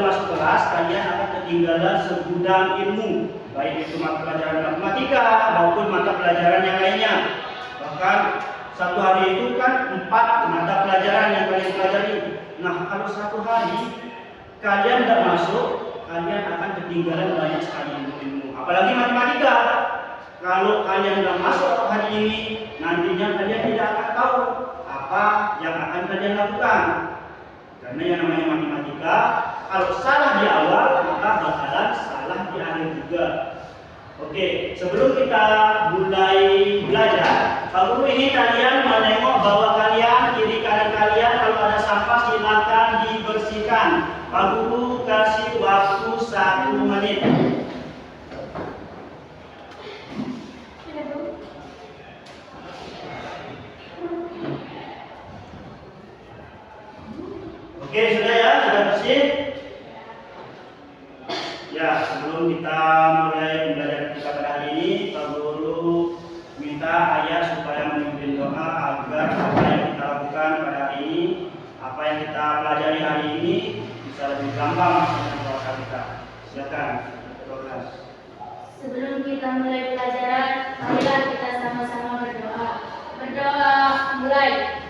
masuk kelas, kalian akan ketinggalan segudang ilmu, baik itu mata pelajaran matematika maupun mata pelajaran yang lainnya. Bahkan satu hari itu kan 4 mata pelajaran yang kalian pelajari. Nah, kalau satu hari kalian tidak masuk, kalian akan ketinggalan banyak sekali ilmu. Apalagi matematika. Kalau kalian tidak masuk hari ini, nantinya kalian tidak akan tahu apa yang akan kalian lakukan. Karena yang namanya matematika, kalau salah di awal, maka bakalan salah di akhir juga. Oke, sebelum kita mulai belajar, Pak Guru ini kalian menengok bawah kalian, kiri kanan kalian, kalau ada sampah silakan dibersihkan. Pak Guru kasih waktu 1 menit. Oke, sudah ya, sudah bersih. Ya, sebelum kita mulai belajar kita pada hari ini, Pak Guru minta ayah supaya memimpin doa agar apa yang kita lakukan pada hari ini, apa yang kita pelajari hari ini bisa lebih gampang dengan doa kita. Silakan, kelas. Sebelum kita mulai pelajaran, marilah kita sama-sama berdoa. Berdoa mulai.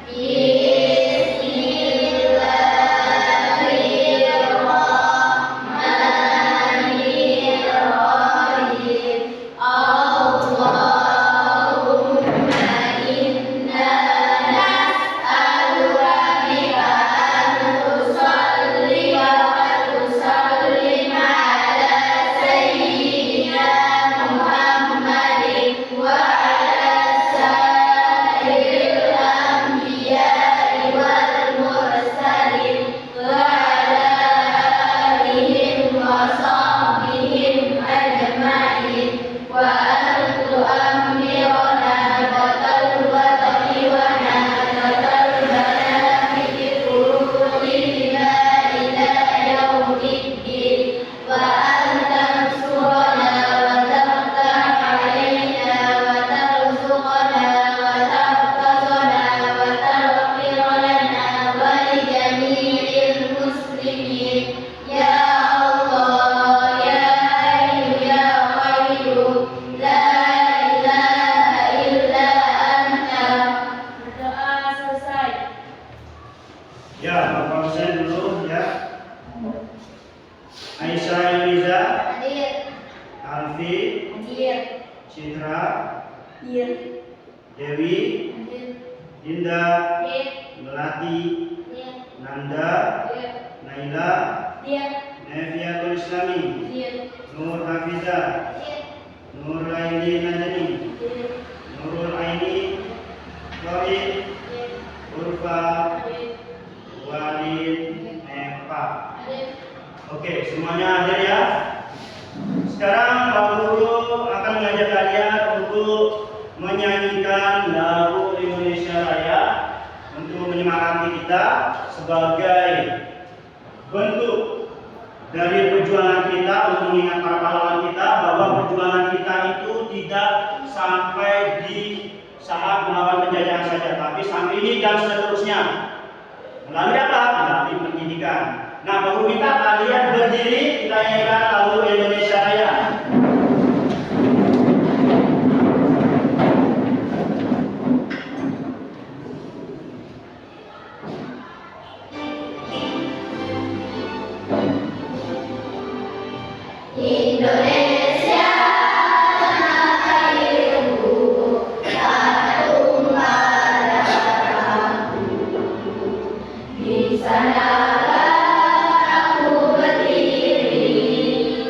Dewi, Dinda, Melati, Nanda, Naila, Neviatul Islami, Nur Hafiza, Nur Laili Najani, Nurul Aini, Florid, Urfa, Walid, Eva. Oke, semuanya hadir ya. Sekarang Pak Guru akan mengajak kalian untuk menyanyikan lagu Indonesia Raya untuk menyemangati kita sebagai bentuk dari perjuangan kita untuk mengingat para pahlawan kita bahwa perjuangan kita itu tidak sampai di saat melawan penjajahan saja, tapi sampai ini dan seterusnya. Melalui apa? Melalui pendidikan. Nah, Pak Guru minta kalian berdiri, kita nyanyikan lagu Indonesia Raya. Indonesia tanah airku, tanah tumpah darahku. Di sanalah aku berdiri,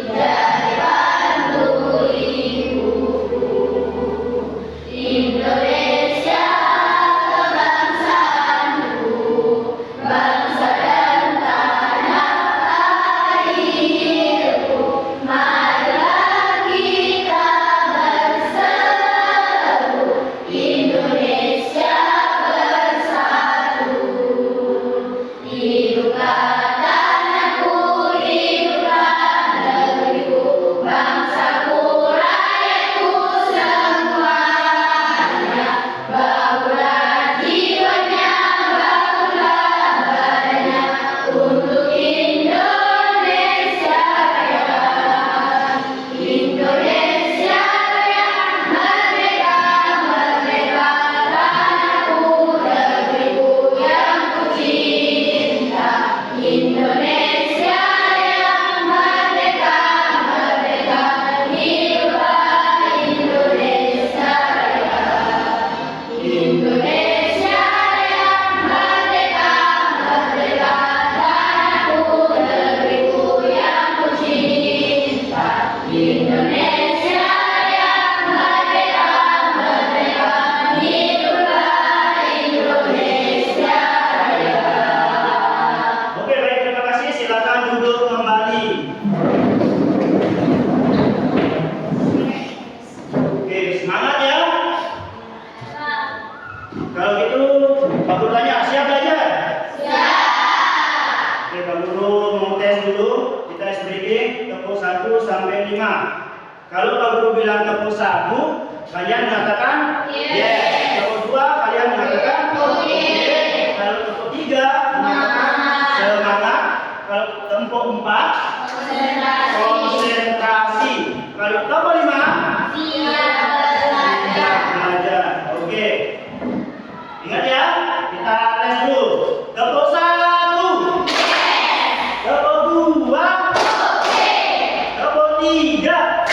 sampai 5. Kalau Pak Guru bilang tepuk 1, kalian mengatakan yes. Tepuk 2, kalian mengatakan okay. Kalau tepuk 3, mengatakan semangat. Kalau tepuk 4, konsentrasi. Kalau tepuk 5, siap belajar. Oke. Ingat ya, kita tes dulu. Tepuk 1, tepuk 2, tepuk 3,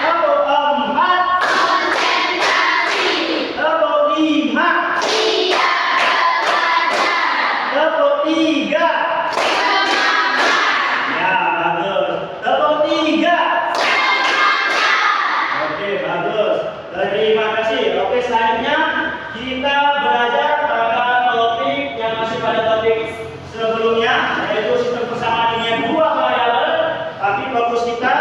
tepuk 4, tepuk 5, tepuk 3. Ya, bagus. Tepuk 3. Oke, bagus. Terima kasih. Oke, selanjutnya kita belajar pada topik yang masih pada topik sebelumnya, yaitu sistem persamaan linear dua variabel, tapi fokus kita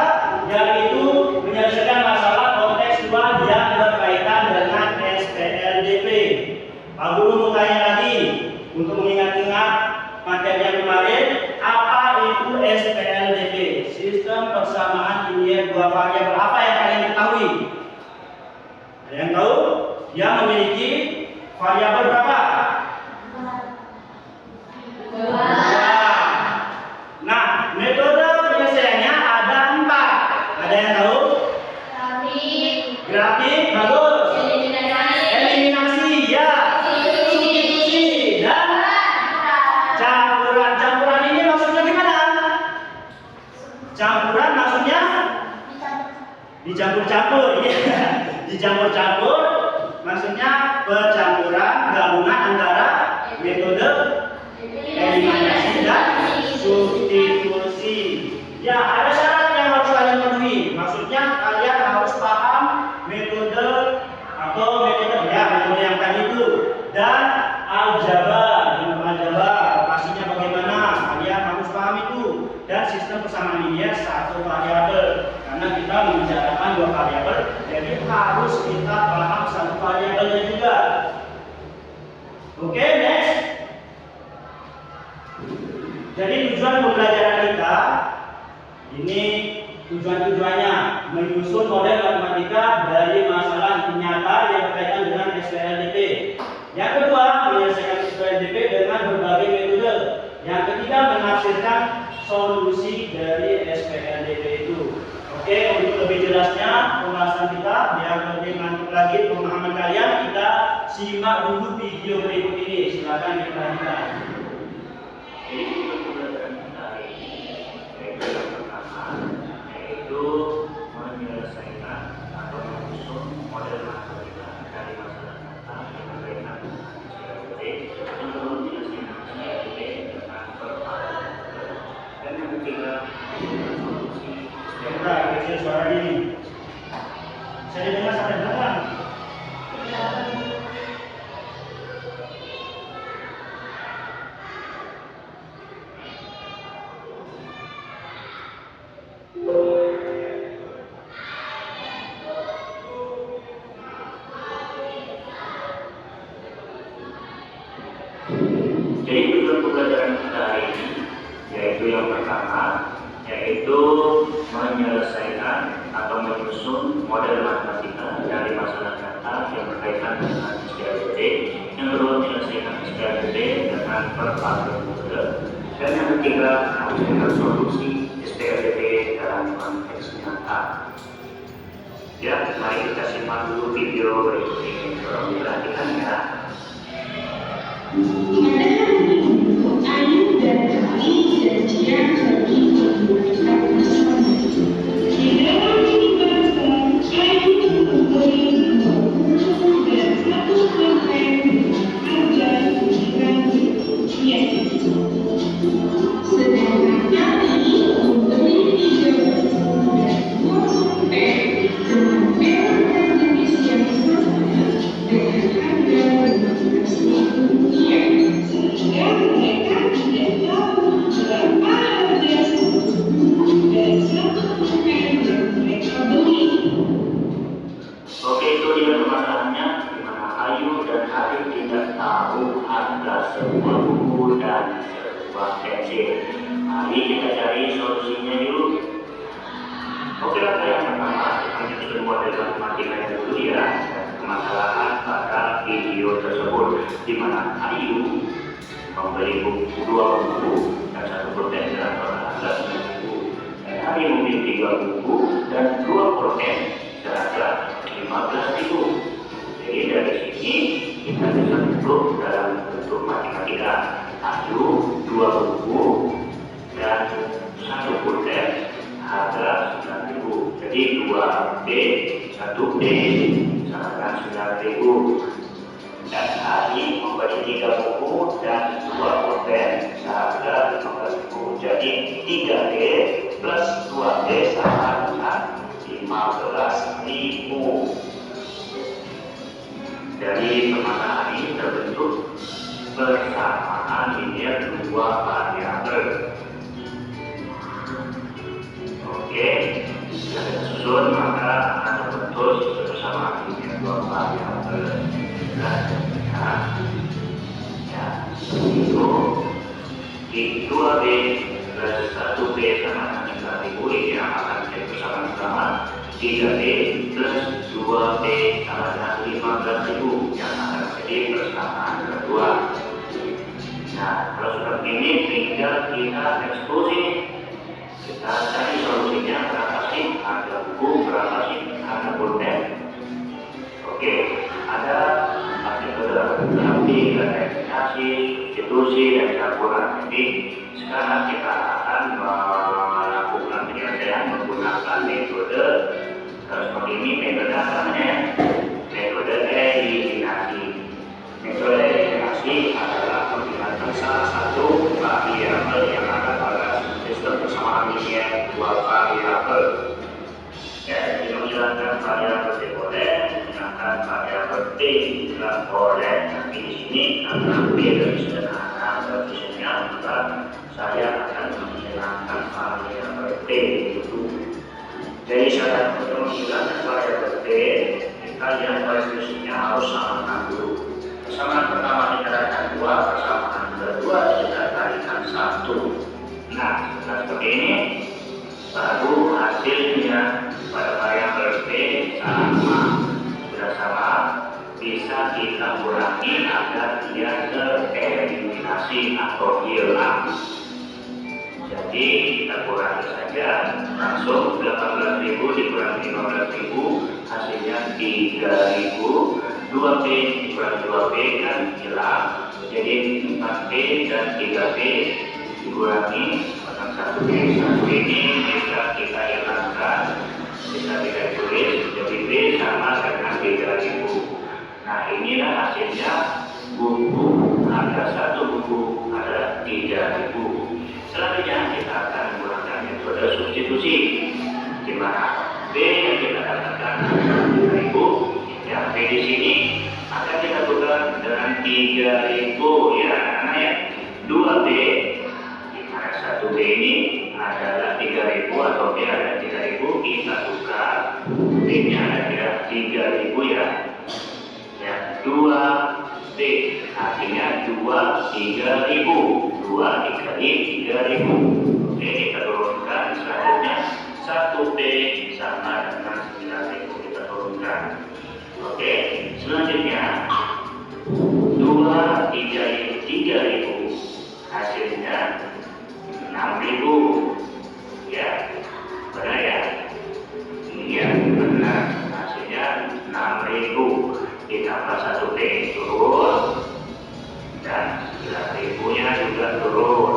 yaitu menyelesaikan masalah konteks dua yang berkaitan dengan SPLDP. Pak Guru mau tanya lagi untuk mengingat-ingat materi yang kemarin, apa itu SPLDP? Sistem persamaan linear dua variabel. Apa yang kalian ketahui? Ada yang tahu? Yang memiliki variabel berapa? 2. Nah, metode penyelesaiannya ada 4. Ada yang tahu? Grafik, bagus. Eliminasi, ya. Substitusi dan campuran. Campuran ini maksudnya gimana? Campuran maksudnya dicampur-campur, ya. Dicampur-campur maksudnya percampuran gabungan antara metode eliminasi dan substitusi. Ya, ada syarat yang harus kalian penuhi. Maksudnya kalian harus paham metode atau metode yang tadi itu dan aljabar, operasinya bagaimana, kalian harus paham itu. Dan sistem persamaan linear satu variabel, karena kita membicarakan dua variabel, jadi harus kita paham satu variabelnya juga. Oke, next. Jadi tujuan pembelajaran kita ini tujuannya menyusun model matematika dari masalah nyata yang berkaitan dengan SPLDP. Yang kedua, menyelesaikan SPLDP dengan berbagai metode. Yang ketiga, menafsirkan solusi dari SPLDP itu. Oke, untuk lebih jelasnya pembahasan kita biar lebih mantap lagi pemahaman kalian, kita simak dulu video berikut ini. Silakan diperhatikan. Yaitu menyelesaikan atau menyusun model matematika dari masalah nyata yang berkaitan dengan SPLDP, yang kedua menyelesaikan SPLDP dengan perparameter, dan yang ketiga solusi Kita kecil suara ini. Bisa didengar sampai belakang. Jadi tujuan pembelajaran kita hari ini yaitu yang pertama, yaitu menyelesaikan atau menyusun model matematika dari masalah nyata yang berkaitan dengan SPLDP, yang kedua menyelesaikan SPLDP dengan perparameter, dan yang ketiga menyelesaikan solusi SPLDP dalam konteks nyata. Ya, mari kita simak dulu video berikut ini. Tolong diperhatikan ya. Ayu dan Kami janjian pergi membuatkan bersama. Di dalam kehidupan, Ayu mengumpulkan dan satu konten agar diganti. Sedangkan Kami membeli 3 dan 2 konten dengan merek dan jenis yang sama dengan harga Rp15.000. Sehingga mereka tidak tahu berapa harga dari satu konten yang mereka beli. Oke, itu dia permasalahannya, di mana Ayu dan Arif tidak tahu harga sebuah buku dan sebuah pensil. Mari kita cari solusinya yuk. sesuai model matematika yang dulu ya, permasalahan pada video tersebut di mana Ayu membeli buku 2 buku dan 1 pulpen dan berharga 9 buku. Dan Ayu membeli 3 buku dan 2 pulpen berharga 15.000. Jadi dari sini kita bisa bentuk dalam bentuk matematika. Ayu 2 buku dan 1 pulpen harga 9.000. Jadi 2B 1B sama 9.000. Dan Ari membeli 3 buku dan 2 pulpen seharga 15.000. Jadi 3B plus 2B sama dengan 15.000. Dari permasalahan ini terbentuk persamaan linear 2 variabel. Oke, jika kita susun maka akan terbentuk sistem persamaan linear 2 variabel. Ya, itu di 2B plus 1B sama dengan 9.000 ini yang akan menjadi persamaan utama. 3B plus 2B sama dengan 15.000 yang akan menjadi persamaan kedua. Nah, kalau sudah begini tinggal kita eksekusi. Kita cari solusinya berapa sih harga buku, berapa sih harga pulpen. Oke, ada metode terapi, eliminasi, substitusi, dan campuran. Jadi sekarang kita akan melakukan penyelesaian menggunakan metode seperti ini. Metode apa namanya? Metode eliminasi. Metode eliminasi adalah menghilangkan salah satu variabel yang ada pada sistem persamaan linear 2 variabel. Ya, jadi menghilangkan variabel T boleh, menghilangkan variabel T tidak boleh. Tapi di sini karena B lebih sederhana definisinya, maka saya akan menghilangkan variabel T itu. Jadi syarat untuk menghilangkan variabel T, kita lihat definisinya harus samakan dulu. Persamaan pertama dikatakan 2, persamaan kedua kita tarikan 1. Nah, setelah seperti ini, baru hasilnya pada variabel T sama. Sudah sama, bisa kita kurangi agar dia tereliminasi atau hilang. Jadi kita kurangi saja, langsung 18.000 dikurangi 15.000, hasilnya 3.000. 2B dikurangi 2B kan hilang, jadi 4B dan 3B dikurangi dengan 1B. 1 ini bisa kita hilangkan, bisa kita tulis, jadi B sama dengan 3.000. Nah, inilah hasilnya buku, ada 1 buku, ada 3.000. Selanjutnya kita akan menggunakan metode substitusi, di mana B yang kita katakan 3.000, yang B di sini akan kita tukar dengan 3.000 ya, karena ya 2B di mana 1B ini adalah 3.000 atau B ada 3.000, kita tukar B-nya ada 3.000 ya. Ya, 2B artinya 2 3.000, 2 dikali 3.000. Oke, kita turunkan. Selanjutnya 1B sama dengan 9.000 kita turunkan. Oke, selanjutnya 2 3.000 hasilnya 6.000 ya, benar ya? Iya benar, hasilnya 6.000 ditambah 1B turun dan 9.000 nya juga turun.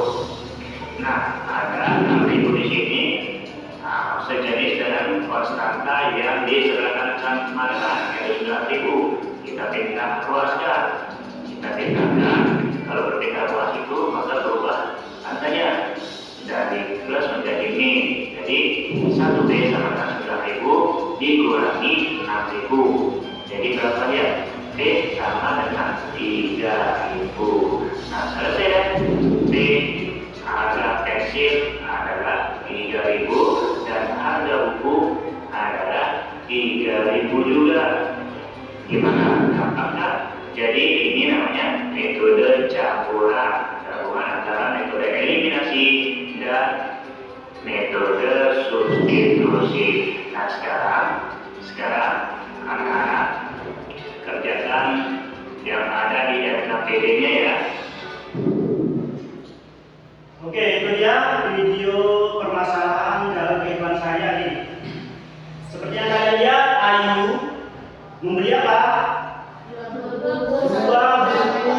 Nah, ada 6.000 di sini. Nah, sejenis dengan konstanta yang diserahkan mana, yaitu 9.000. Kita tingkat luaskan. Kita tingkatkan. Kalau bertingkat luas itu maka berubah angkanya dari plus menjadi min. Jadi 1B sama dengan 9.000 dikurangi 6.000. Jadi berapa ya? B sama dengan 3.000. Nah, selesai ya. B harga pensil adalah 3.000 dan harga buku adalah 3.000 juga. Gimana? Gampang kan? Jadi ini namanya metode campuran, gabungan antara metode eliminasi dan metode substitusi. Nah, Sekarang anak-anak kerjakan yang ada di SKPD-nya ya. Oke, itu dia video permasalahan dalam kehidupan saya nih. Seperti yang kalian lihat, Ayu membeli apa? Dua buku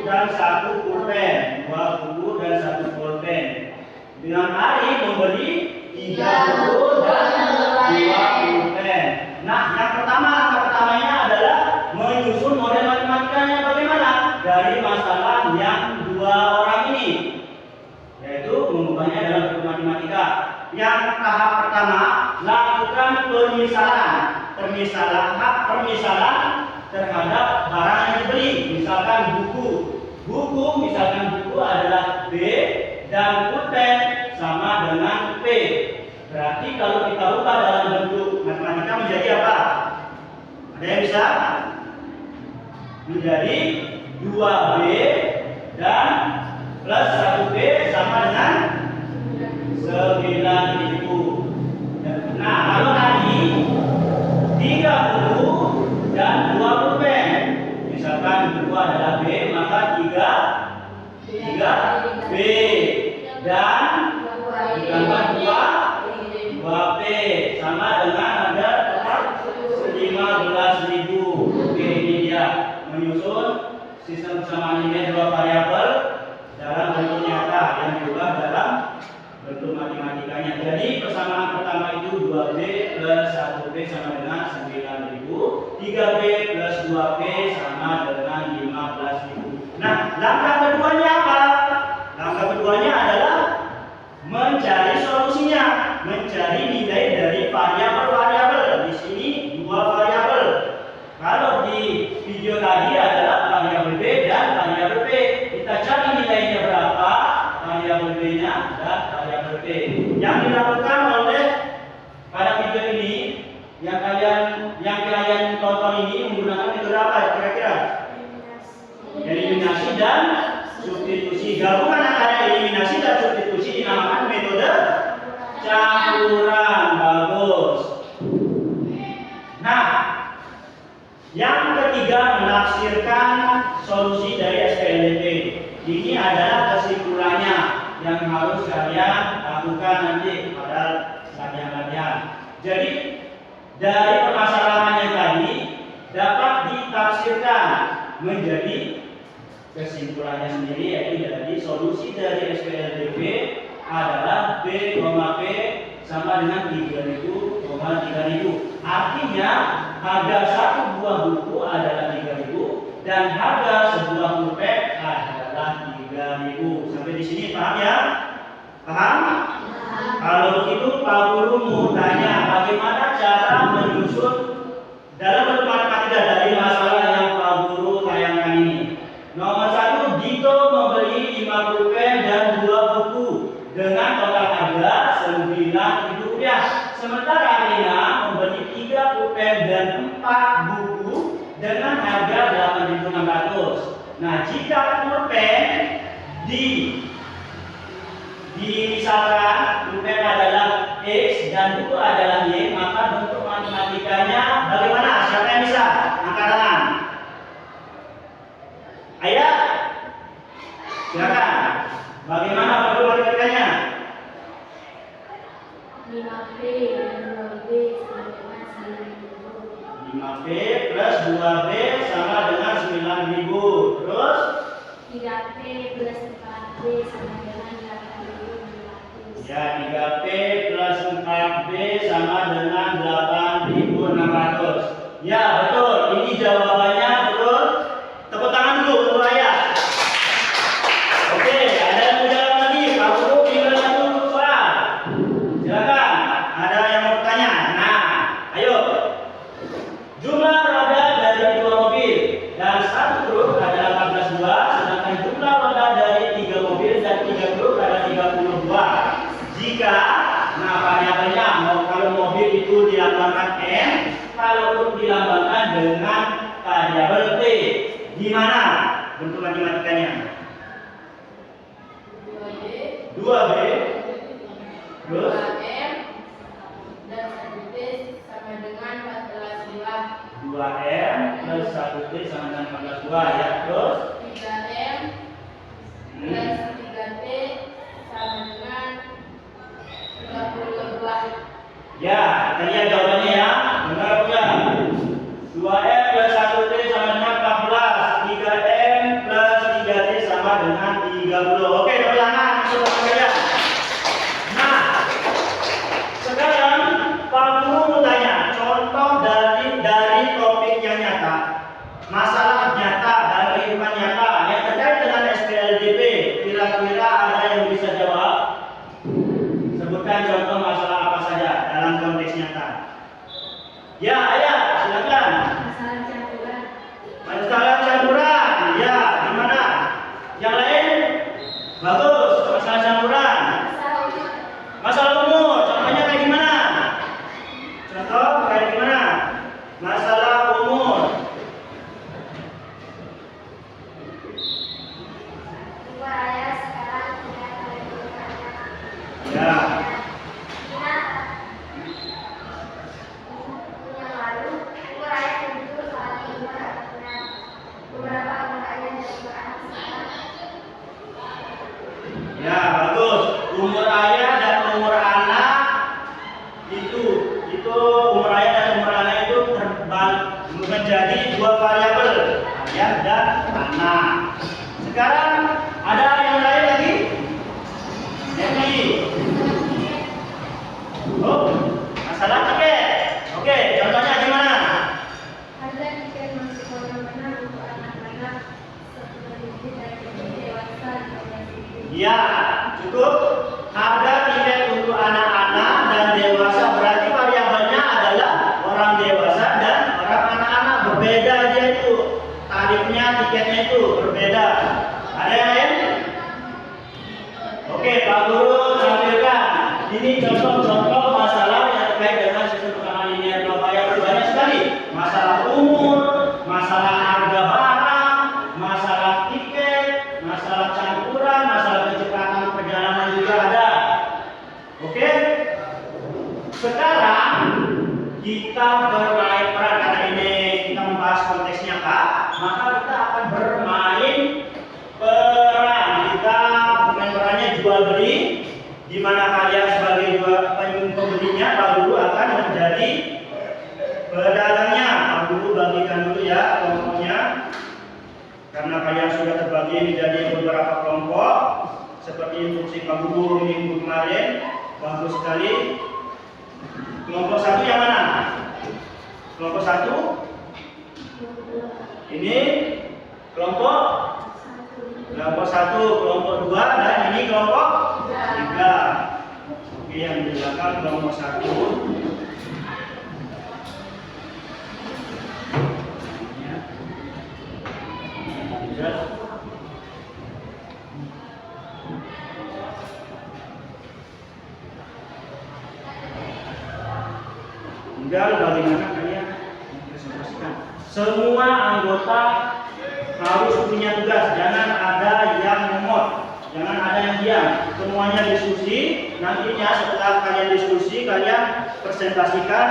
dan satu pulpen. Dua buku dan satu pulpen. Dengan Ari membeli 3 buku dan 2 pulpen. Nah, yang langkah pertamanya adalah menyusun model matematikanya bagaimana? Dari masalah yang 2 orang ini, yaitu mengubahnya dalam bentuk matematika. Yang tahap pertama, lakukan permisalan terhadap barang yang dibeli. Misalkan buku adalah B dan pulpen sama dengan P. Berarti kalau kita ubah dalam bentuk matematika menjadi apa? Ada yang bisa? Menjadi 2B dan plus 1B sama dengan 9.000. Nah, kalau tadi 3 buku dan 2 pulpen, misalkan buku adalah B, maka 3B dan ditambah 2P sama dengan ada 15.000. Oke, ini dia menyusun sistem persamaan linear 2 variabel dalam bentuk nyata yang diubah dalam bentuk matematikanya. Jadi persamaan pertama itu 2B plus 1B sama dengan 9.000, 3B plus 2P sama dengan 15.000. Nah, langkah keduanya apa? Langkah keduanya adalah mencari solusinya, mencari nilai dari variabel-variabel. Di sini 2 variabel. Kalau di video tadi adalah variabel B dan variabel P. Kita cari nilainya berapa, variabel B-nya dan variabel P. Yang dilakukan oleh pada video ini, yang kalian tonton ini menggunakan metode apa kira-kira? Eliminasi dan substitusi. Gabungan antara eliminasi dan substitusi dinamakan metode campuran. Bagus. Nah, yang ketiga, menafsirkan solusi dari SPLDP. Ini adalah kesimpulannya yang harus kalian lakukan nanti pada latihan-latihan. Jadi dari permasalahan yang tadi dapat ditafsirkan menjadi kesimpulannya sendiri, yaitu dari solusi dari SPLDP adalah B, P sama dengan 3.000, 3.000. Artinya harga satu buah buku adalah 3.000 dan harga sebuah pulpen adalah 3.000. Sampai di sini paham ya? Paham? Kalau begitu Pak Guru mau tanya bagaimana cara menyusun dalam bentuk matematika dari masalah yang Pak Guru tayangkan ini. Nomor 1, Dito membeli 5 pulpen dan 2 buku dengan total harga Rp9.000. Sementara Rina membeli 3 pulpen dan 4 buku dengan harga Rp8.600. Nah, jika pulpen misalkan pulpen adalah X dan buku adalah Y, maka bentuk matematikanya bagaimana? Siapa yang bisa? Angkat tangan. Ayah, silakan. Bagaimana bentuk matematikanya? 5P dan 2B sama dengan 9.000. 5P plus 2B sama dengan 9.000. Terus 3P plus 4B sama dengan 8.600. ya, 3P plus 4B sama dengan 8.600. Ya, betul. Ini jawabannya betul. Tepuk tangan dulu untuk ayah. Oke, ada yang mau jawab lagi? Pak Guru tinggal satu soal. Silakan. Ada yang mau bertanya? Nah, ayo. Jumlah roda dari 2 mobil dan 1 truk adalah 14 buah, sedangkan jumlah roda dari 3 mobil dan 3 truk adalah 32. Jika, nah variabelnya, kalau mobil itu dilambangkan M, kalau truk dilambangkan dengan variabel T. Gimana bentuk matematikanya? 2B plus 2M dan 1B sama dengan 1T sama dengan 14 ya. Terus 3M plus 3T sama dengan 32. ya, kita lihat jawabannya ya. Benar enggak? 2M plus 1T sama dengan 14. 3M plus 3T sama dengan 30. Oke, tepuk tangan untuk kalian. Nah, sekarang Pak Guru mau tanya contoh dari topik yang nyata, masalah nyata dan kehidupan nyata yang terkait dengan SPLDP. Kira-kira ada yang bisa jawab? Sebutkan contoh masalah apa saja dalam konteks nyata. Ya, ayah, silakan. Masalah campuran. Masalah campuran, ya, gimana? Yang lain? Bagus, masalah campuran. Masalah umur, contohnya kayak gimana? Contoh kayak gimana? Masalah umur. Umur ayah sekarang tidak ada. Ya, Yang lalu, umur ayah muncul soal umur anak. Beberapa umur ayah dan umur anak sekarang. ya, bagus. Umur ayah dan umur anak itu umur ayah dan umur anak itu menjadi dua variabel, ayah dan anak. Sekarang ada yang lain lagi? Jadi, oh, masalah tiket. Oke, contohnya gimana? Harga tiket masuk kolam-kolam untuk anak-anak 10.000 dan dewasa 15.000. Ya, cukup. Harga tiket untuk anak-anak dan dewasa berarti variabelnya adalah orang dewasa dan orang anak-anak. Berbeda dia itu. Tarifnya, tiketnya itu berbeda. Ada yang lain? Oke, Pak Guru tampilkan. Ini contoh-contoh masalah yang terkait dengan sistem tekanan linear dua variabel banyak sekali. Masalah umur, masalah harga barang, masalah tiket, masalah campuran, masalah kecepatan perjalanan juga ada. Oke? Sekarang kita bermain peran karena ini kita membahas konteksnya Kak, maka kita akan bermain peran. Kita bermain perannya jual beli, di mana kalian sebagai pembelinya, Pak Guru akan menjadi pedagangnya. Pak Guru bagikan dulu ya kelompoknya, karena kalian sudah terbagi menjadi beberapa kelompok seperti instruksi Pak Guru minggu kemarin. Bagus sekali. Kelompok satu yang mana? Kelompok satu ini kelompok satu, kelompok dua, dan ini kelompok tiga. Oke, yang di belakang kelompok satu. Ya. Tinggal bagaimana kalian mempresentasikan. Semua anggota harus punya tugas, jangan ada yang ngemot, jangan ada yang diam. Semuanya diskusi. Nantinya setelah kalian diskusi, kalian presentasikan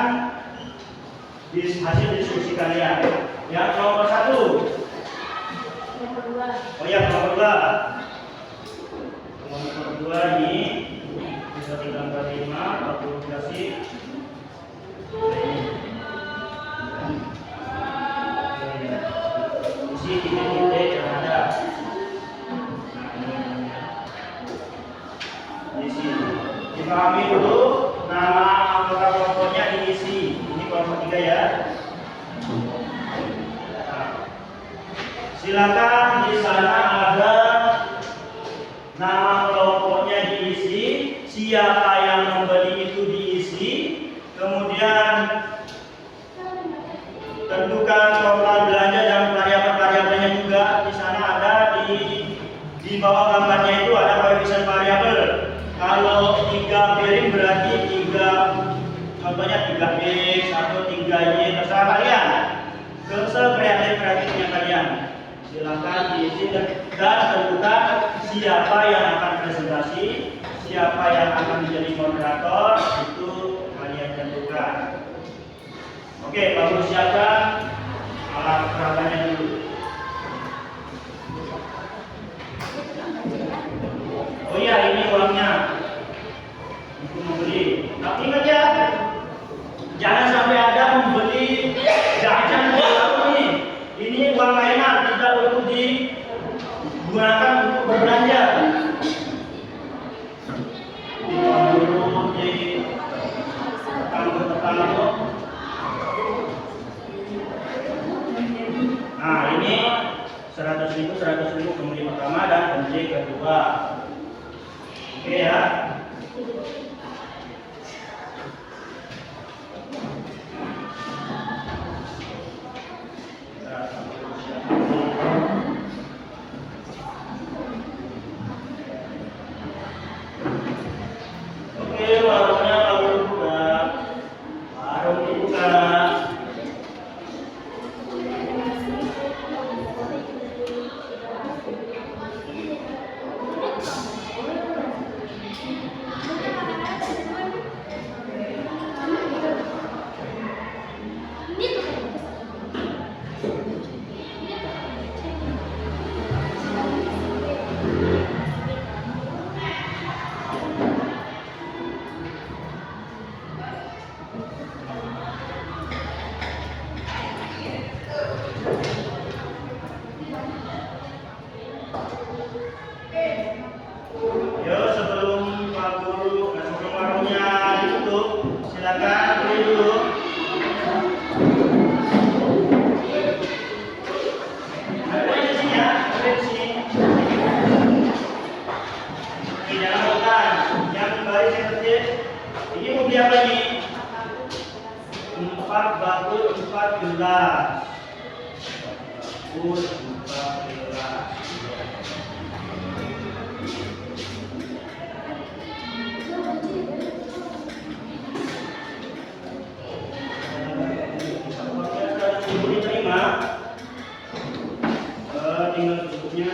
hasil diskusi kalian. Ya, kelompok satu. Kelompok 2. Oh ya, kelompok dua. Kelompok dua ini bisa 345, 40 kasih. Isi titik-titik yang ada. Isi. Dipahami dulu nama anggota kelompoknya diisi. Ini kelompok 3 ya. Silakan di sana ada nama kelompoknya diisi, siapa yang membeli itu diisi, kemudian tentukan total belanja dan variabel-variabelnya juga. Di sana ada di bawah gambarnya itu ada koefisien variabel. Kalau 3 piring berarti 3, contohnya 3x atau 3y, terserah kalian. Kreatif-kreatifnya kalian. Silakan diisi dan tentukan siapa yang akan presentasi, siapa yang akan menjadi moderator, itu kalian tentukan. Oke, baru siapkan alat peragannya untuk membeli. Tapi ingat ya, jangan sampai ada membeli jajan baru nih. Ini uang mainan, tidak untuk digunakan untuk berbelanja. Di tetangga. Nah ini 100.000 pembeli pertama dan pembeli kedua. Oke ya. Oke, warungnya baru dibuka. Warung dibuka. Yo, sebelum warungnya ditutup, silakan beli dulu. Ada di sini ya, ada di sini. Oke, jangan makan. Yang baik seperti ini mau beli apa nih? 4 bakul 4 gelas. Bakul 4 gelas. Tinggal tutupnya.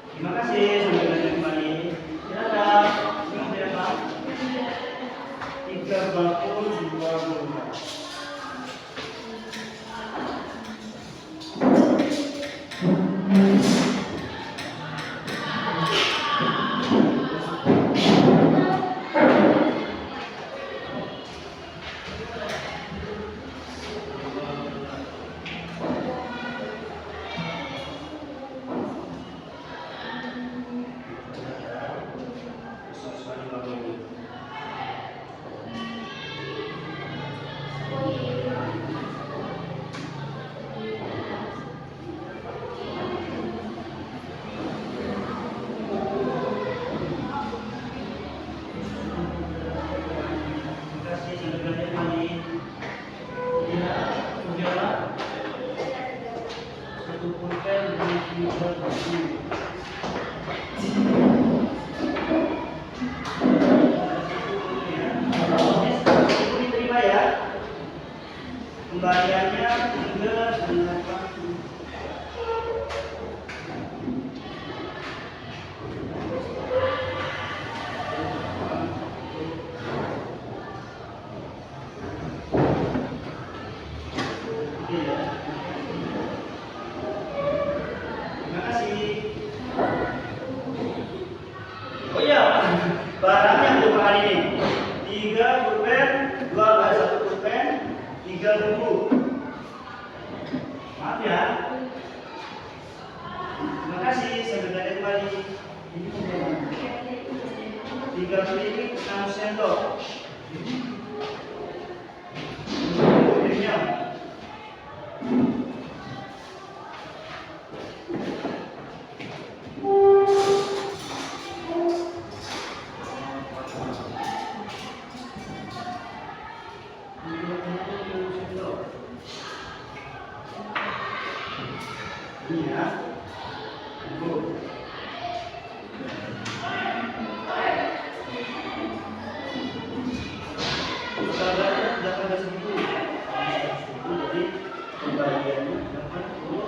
Terima kasih, sampai jumpa kembali. Dadah. Terima kasih, Pak. 3 bakul 2 gelas. Diterima ya. Kembaliannya tinggal 8. Terima kasih. Oh iya, barangnya untuk hari ini 3 pulpen, 1 pulpen, 3 buku. Maaf ya. Terima kasih, saya berkata kembali. 3 piring, 6 sendok. Ini ya. Sabarnya sudah pada segitu. Jadi pembagiannya dapat 10.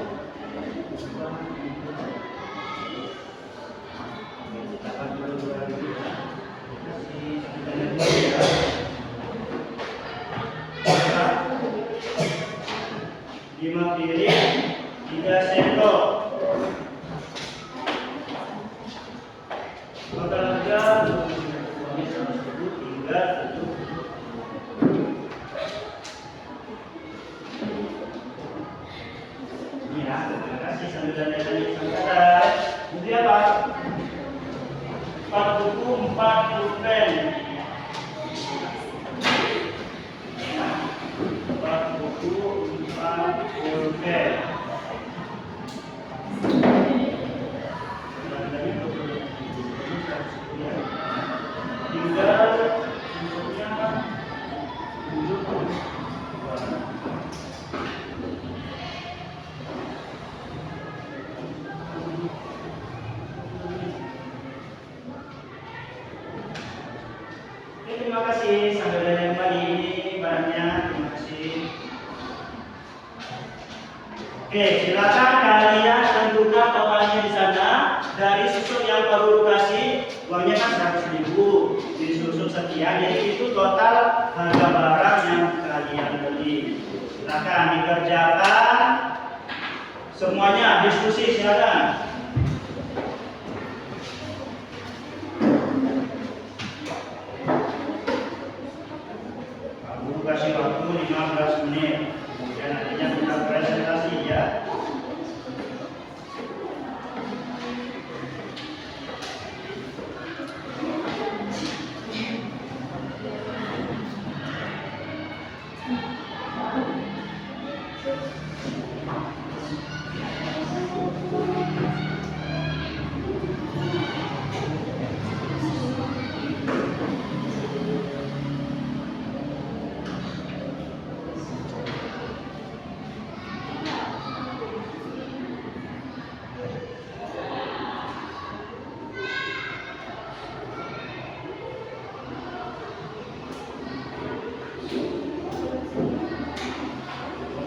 Kita dulu ya. Terima kasih. 5 piring, 3 sendok. Maka harga uangnya 100.000 hingga 70. Ya, terima kasih sambil dari saudara. Kemudian apa? 4 buku 4 pulpen. 4 buku 4 pulpen. Tinggal bentuknya tunjuk. Terima kasih sampai dari kembali ini banyak. Terima kasih. Oke, silakan kalian tentukan totalnya di sana. Dari susun yang perlu kasih uangnya kan 100.000, disusun sekian, jadi itu total harga barang yang kalian beli. Silakan dikerjakan semuanya, diskusi silakan. Guru kasih waktu 15 menit. Kemudian nantinya kita presentasi ya.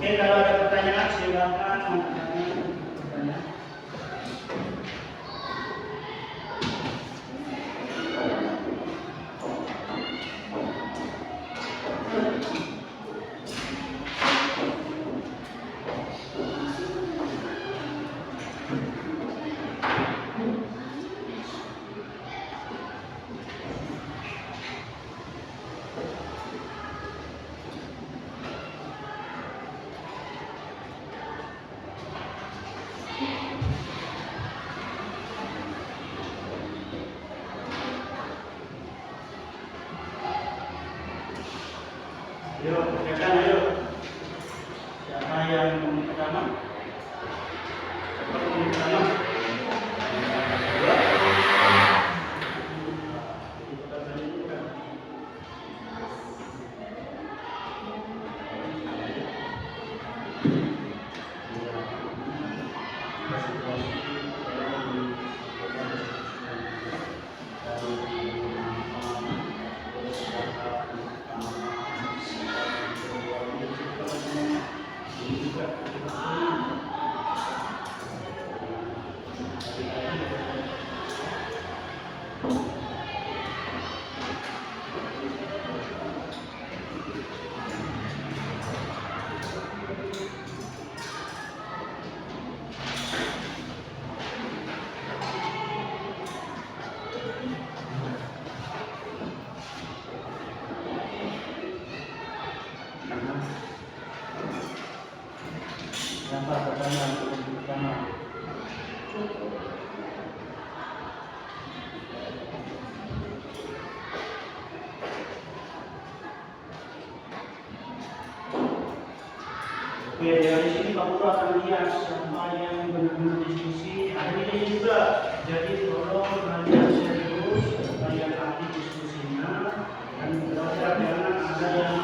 Oke, kalau ada pertanyaan silakan bertanya. Yuk, kerjakan ayo. Siapa yang mau pertama? Siapa yang mau pertama? Dua. Siapa pertanyaan pertama? Oke, dari sini Pak Guru akan lihat siapa yang benar-benar diskusi. Hari ini juga, jadi tolong kalian serius, kalian aktif diskusinya, dan belajar jangan ada yang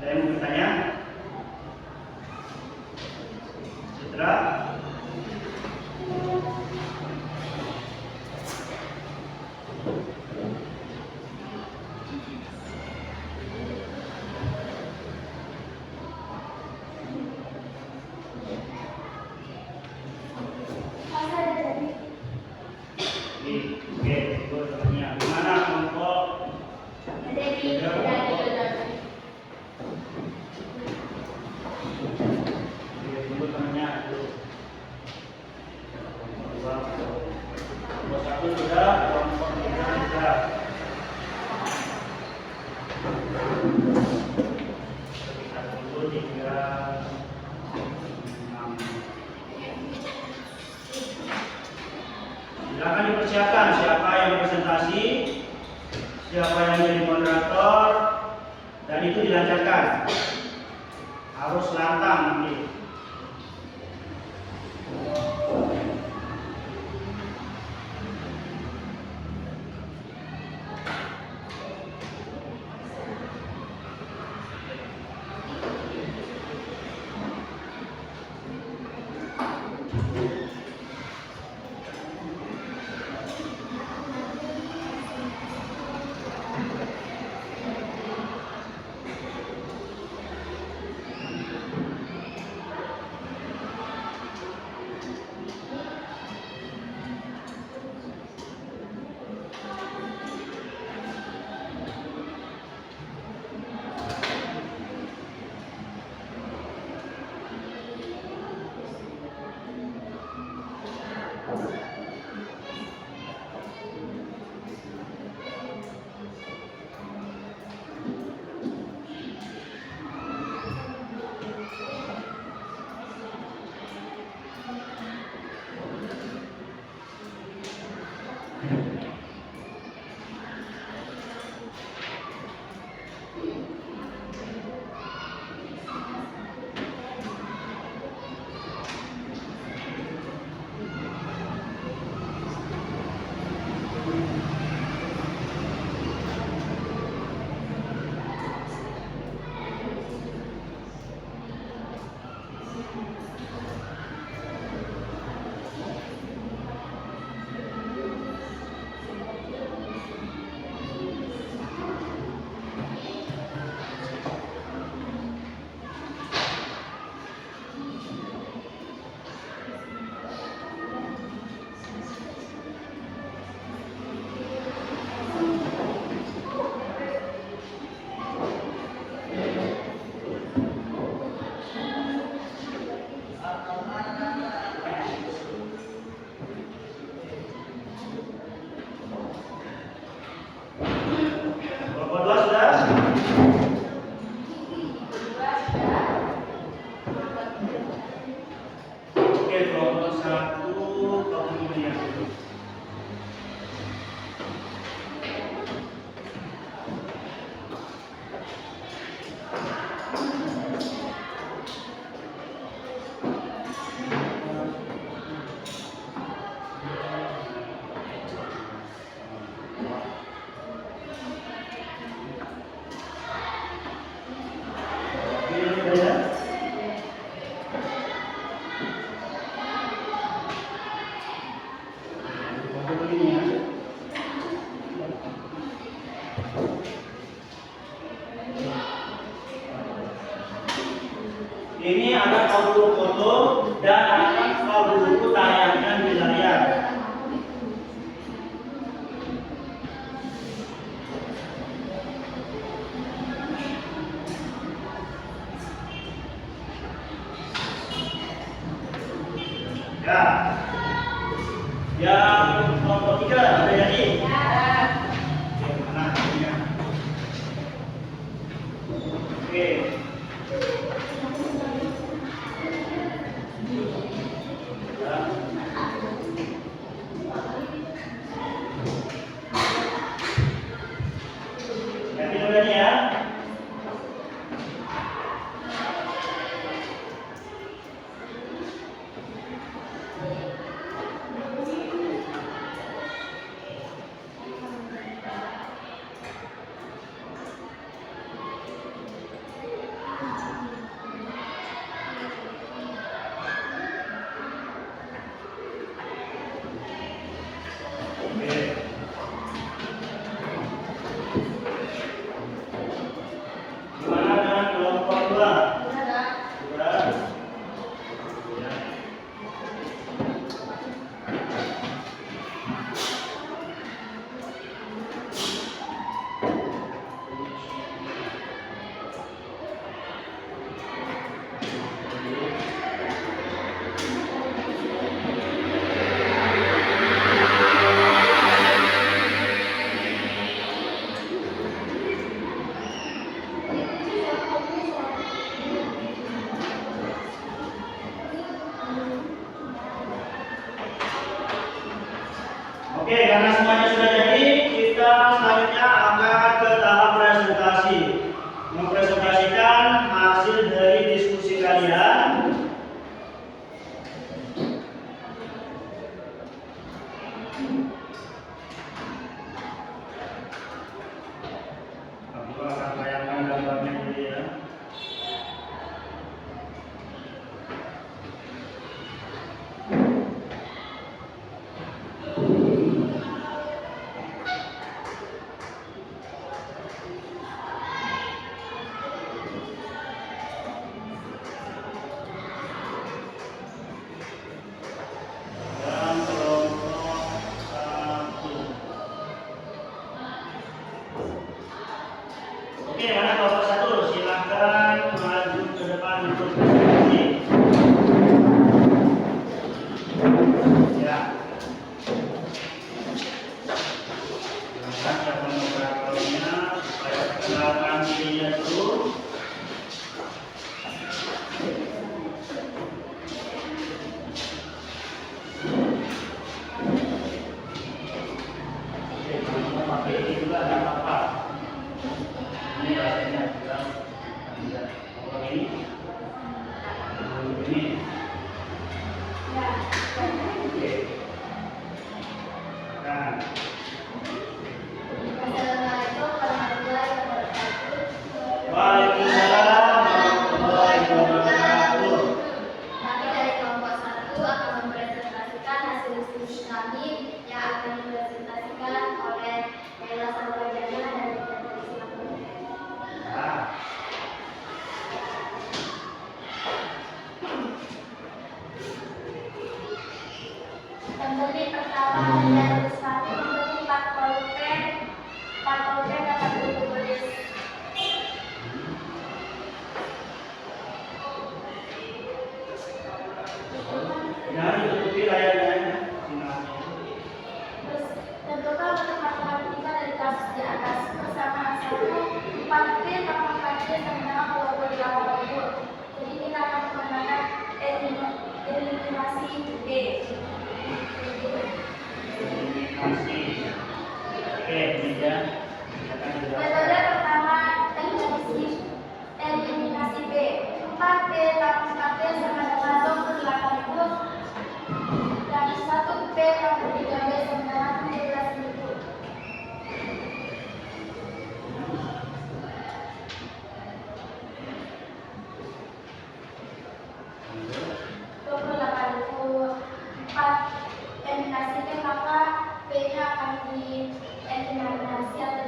Ada yang mau bertanya? Citra? Masa ada jadi? Oke, gue tanya. Gimana kelompok? Jadi dari Tunggu temannya dulu. Kelompok satu sudah, kelompok tiga sudah. Satu, tiga, enam. Silakan dipersiapkan siapa yang presentasi, siapa yang jadi moderator, dan itu dilancarkan. Harus lantang nanti. Ini akan kau dulu foto dan akan kau dulu tayangkan di layar. Ya. Yang nomor 3 ada jadi. Oke, mana hasilnya? Oke. Ya. Yakin udah nih ya? Oke. Gimana dengan kelompok 2? Sudah. Ya. Oke, karena semuanya sudah jadi, kita selanjutnya akan ke tahap presentasi. Mempresentasikan hasil dari diskusi kalian. Aku akan tayangkan gambarnya dulu ya. Dan kelompok 1. Oke, mana kelompok 1? Silakan maju ke depan untuk presentasi. Ya. Silakan siapa moderatornya supaya perkenalkan dirinya dulu. Oke, kalau pakai ini juga ada apa? Ini rasanya juga ada. Kalau ini, ini. Oke. Nah, Waalaikumsalam warahmatullahi wabarakatuh. Kami dari kelompok 1 akan mempresentasikan hasil diskusi kami yang akan dipresentasikan oleh Ella Sabrajana dan Dr. Ismail. Nah, Pembeli pertama dari 1 membeli 4 pulpen. 4 pulpen dapat ditulis. jangan ditutupi layarnya. Sinyalnya. Terus tentukan untuk matematika dari kasus di atas. Persamaan 1, 4P tambah 4P sama dengan 28. Jadi kita akan menggunakan eliminasi B. Eliminasi. Oke, meja. Silakan Metode dijelaskan. pertama eliminasi B. 4P tambah 4P sama dengan 28.000 dan 1P tambah 3B sama dengan 17.000. Eliminasi P maka P-nya akan dieliminasi atau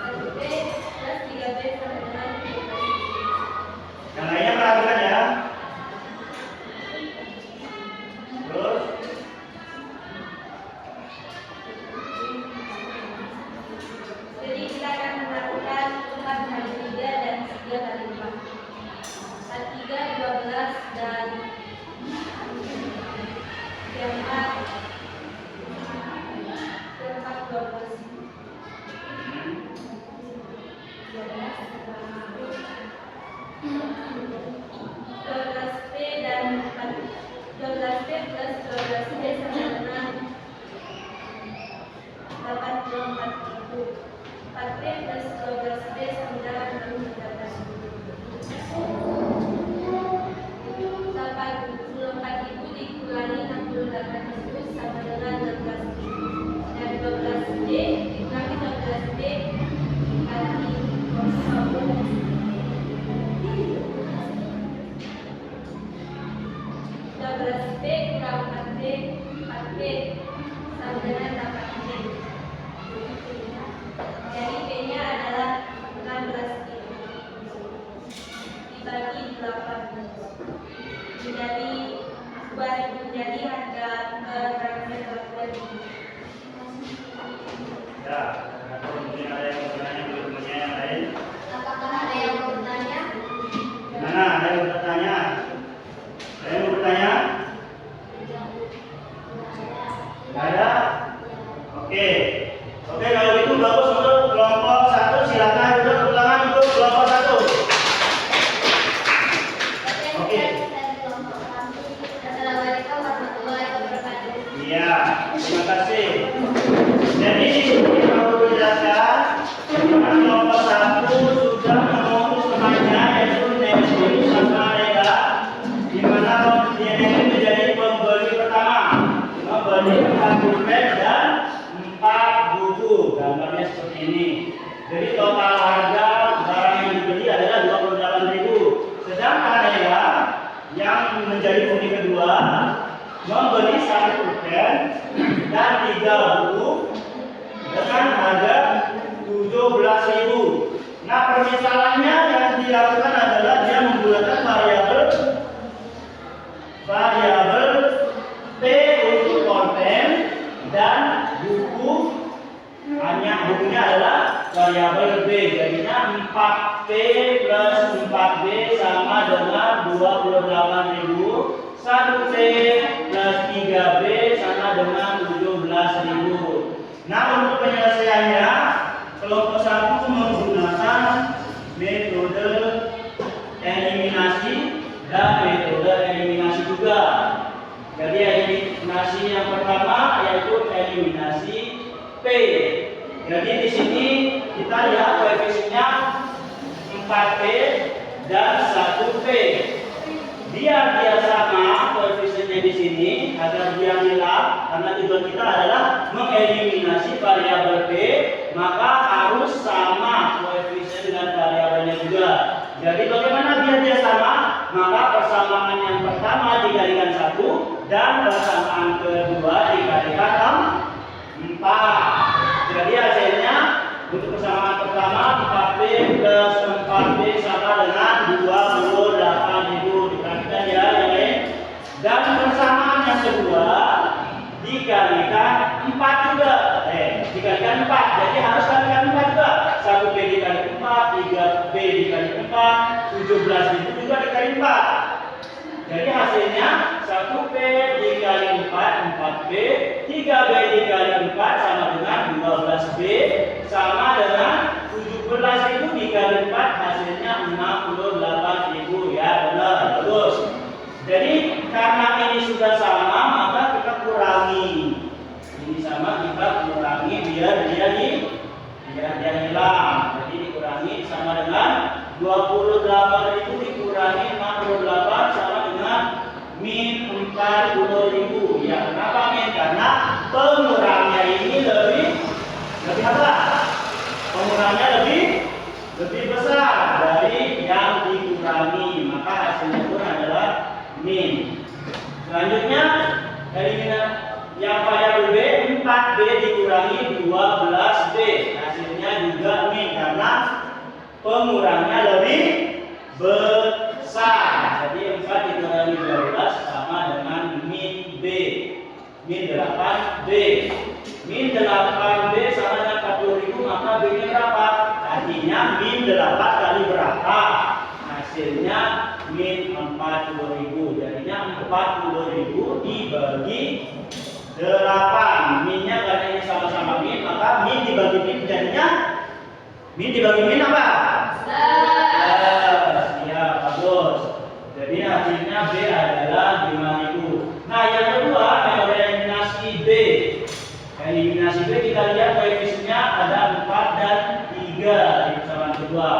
1B plus 3B sama dengan 17. Yang lainnya perhatikan ya. Terus Jadi kita akan melakukan 4 kali 3 dan 3 kali 4. 3 12 dan 4 12. 12B dan 12B plus 12B sama dengan 84.000. 4B plus 12B sama dengan 84.000 dikurangi 68.000 sama dengan 16.000. Dan 12B dikurangi 12B dikali 12B kurang 4B, 4B sama dengan 8B. Jadi B-nya adalah 16 dibagi 8 menjadi 2.000, jadi harga transfer berapa? ya, mungkin ada yang bertanya, teman-temannya yang lain. Apakah ada yang mau bertanya? Gimana? Ada yang bertanya? Ada yang mau bertanya? Nggak ada? Oke. Oke, kalau itu bagus untuk kelompok 1, silakan duduk ulangan untuk kelompok 1. Oke. Assalamualaikum warahmatullahi wabarakatuh. Iya, terima kasih. Jadi di sini kita perlu jelaskan bagaimana kelompok 1 sudah memutus temannya yaitu Nesri sama Rega, di mana dia ini menjadi pembeli pertama, membeli 4 pulpen dan 4 buku. Gambarnya seperti ini. Jadi total harga barang yang dibeli adalah 28.000. Sedangkan Rega yang menjadi pembeli kedua membeli 1 pulpen dan 3 buku dengan harga 17.000. Nah, permisalannya yang dilakukan adalah dia menggunakan variabel P untuk pulpen dan buku, hanya bukunya adalah variabel B. Jadinya 4P plus 4B sama dengan 28.000. 1C plus 3B sama dengan 17.000. Nah, untuk penyelesaiannya kelompok 1 menggunakan metode eliminasi dan metode eliminasi juga. Jadi eliminasi yang pertama yaitu eliminasi P. Jadi di sini kita lihat koefisiennya 4P dan 1P. Biar dia sama koefisiennya di sini agar dia hilang, karena tujuan kita adalah mengeliminasi variabel P, maka harus sama koefisien dengan variabelnya juga. Jadi bagaimana biar dia sama? Maka persamaan yang pertama dikalikan 1 dan persamaan kedua dikalikan 4. Jadi hasilnya untuk persamaan pertama 4B plus 4B sama dengan 28.000. Diperhatikan ya yang lain. Dan persamaan yang kedua dikalikan 4 juga. Dikalikan 4. Jadi harus kalikan 4 juga. 1B dikali 4, 3B dikali 4, 17 itu juga dikali 4. Jadi hasilnya 1P dikali 4, 4B, 3B dikali 4 sama dengan 12B, sama dengan 17 itu dikali 4 hasilnya 68.000. Ya benar, bagus. Jadi karena ini sudah sama maka kita kurangi. Ini sama kita kurangi biar dia hilang. Jadi dikurangi sama dengan 28.000 dikurangi 68 sama dengan min 40.000. Ya, kenapa min? Karena pengurangnya ini lebih apa? Pengurangnya lebih besar dari yang dikurangi, maka hasilnya pun adalah min. Selanjutnya eliminasi yang variabel B 4B dikurangi dikurangi 12B. Hasilnya juga min karena pengurangnya lebih besar. Jadi 4 dikurangi 12 sama dengan min B. Min 8B. Min 8B sama dengan 40.000, maka B-nya berapa? Artinya min 8 kali berapa? Hasilnya min 40.000. Jadinya 40.000 dibagi 8. Minnya karena ini sama-sama min, maka min dibagi min jadinya min dibagi min apa? 11. Ya, bagus. Jadi hasilnya B adalah 5.000. Nah, yang kedua eliminasi B. Eliminasi B kita lihat koefisiennya ada 4 dan 3 di persamaan kedua.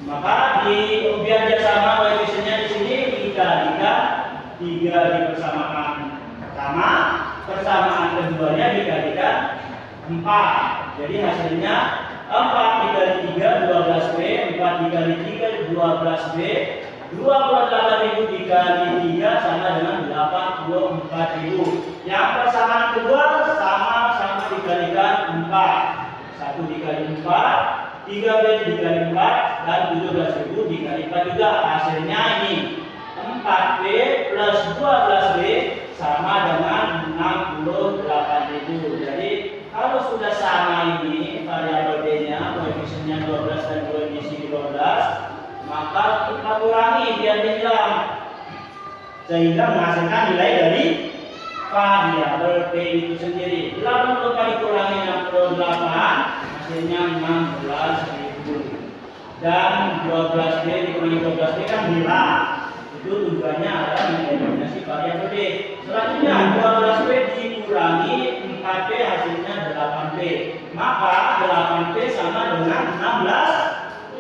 Maka biar dia sama koefisiennya di sini dikalikan 3 di persamaan pertama, persamaan keduanya dikalikan 4. Jadi hasilnya 4 dikali 3 12B, 4 dikali 3 12B, 28.000 dikali 3 sama dengan 84.000. Yang persamaan kedua sama-sama dikalikan 4. 1 dikali 4, 3B dikali 4, dan 17.000 dikali 4 juga. Hasilnya ini 4B plus 12B sama dengan 68.000. Jadi kalau sudah sama ini variabel B-nya, koefisiennya 12 dan koefisien 12, maka kita kurangi biar dia hilang, sehingga menghasilkan nilai dari variabel B itu sendiri. 80 kali kurangi 68 hasilnya 16.000. Dan 12B dikurangi 12B kan hilang. Itu tujuannya adalah mengeliminasi variabel B. Selanjutnya 12B dikurangi 4B hasilnya 8B. Maka 8B sama dengan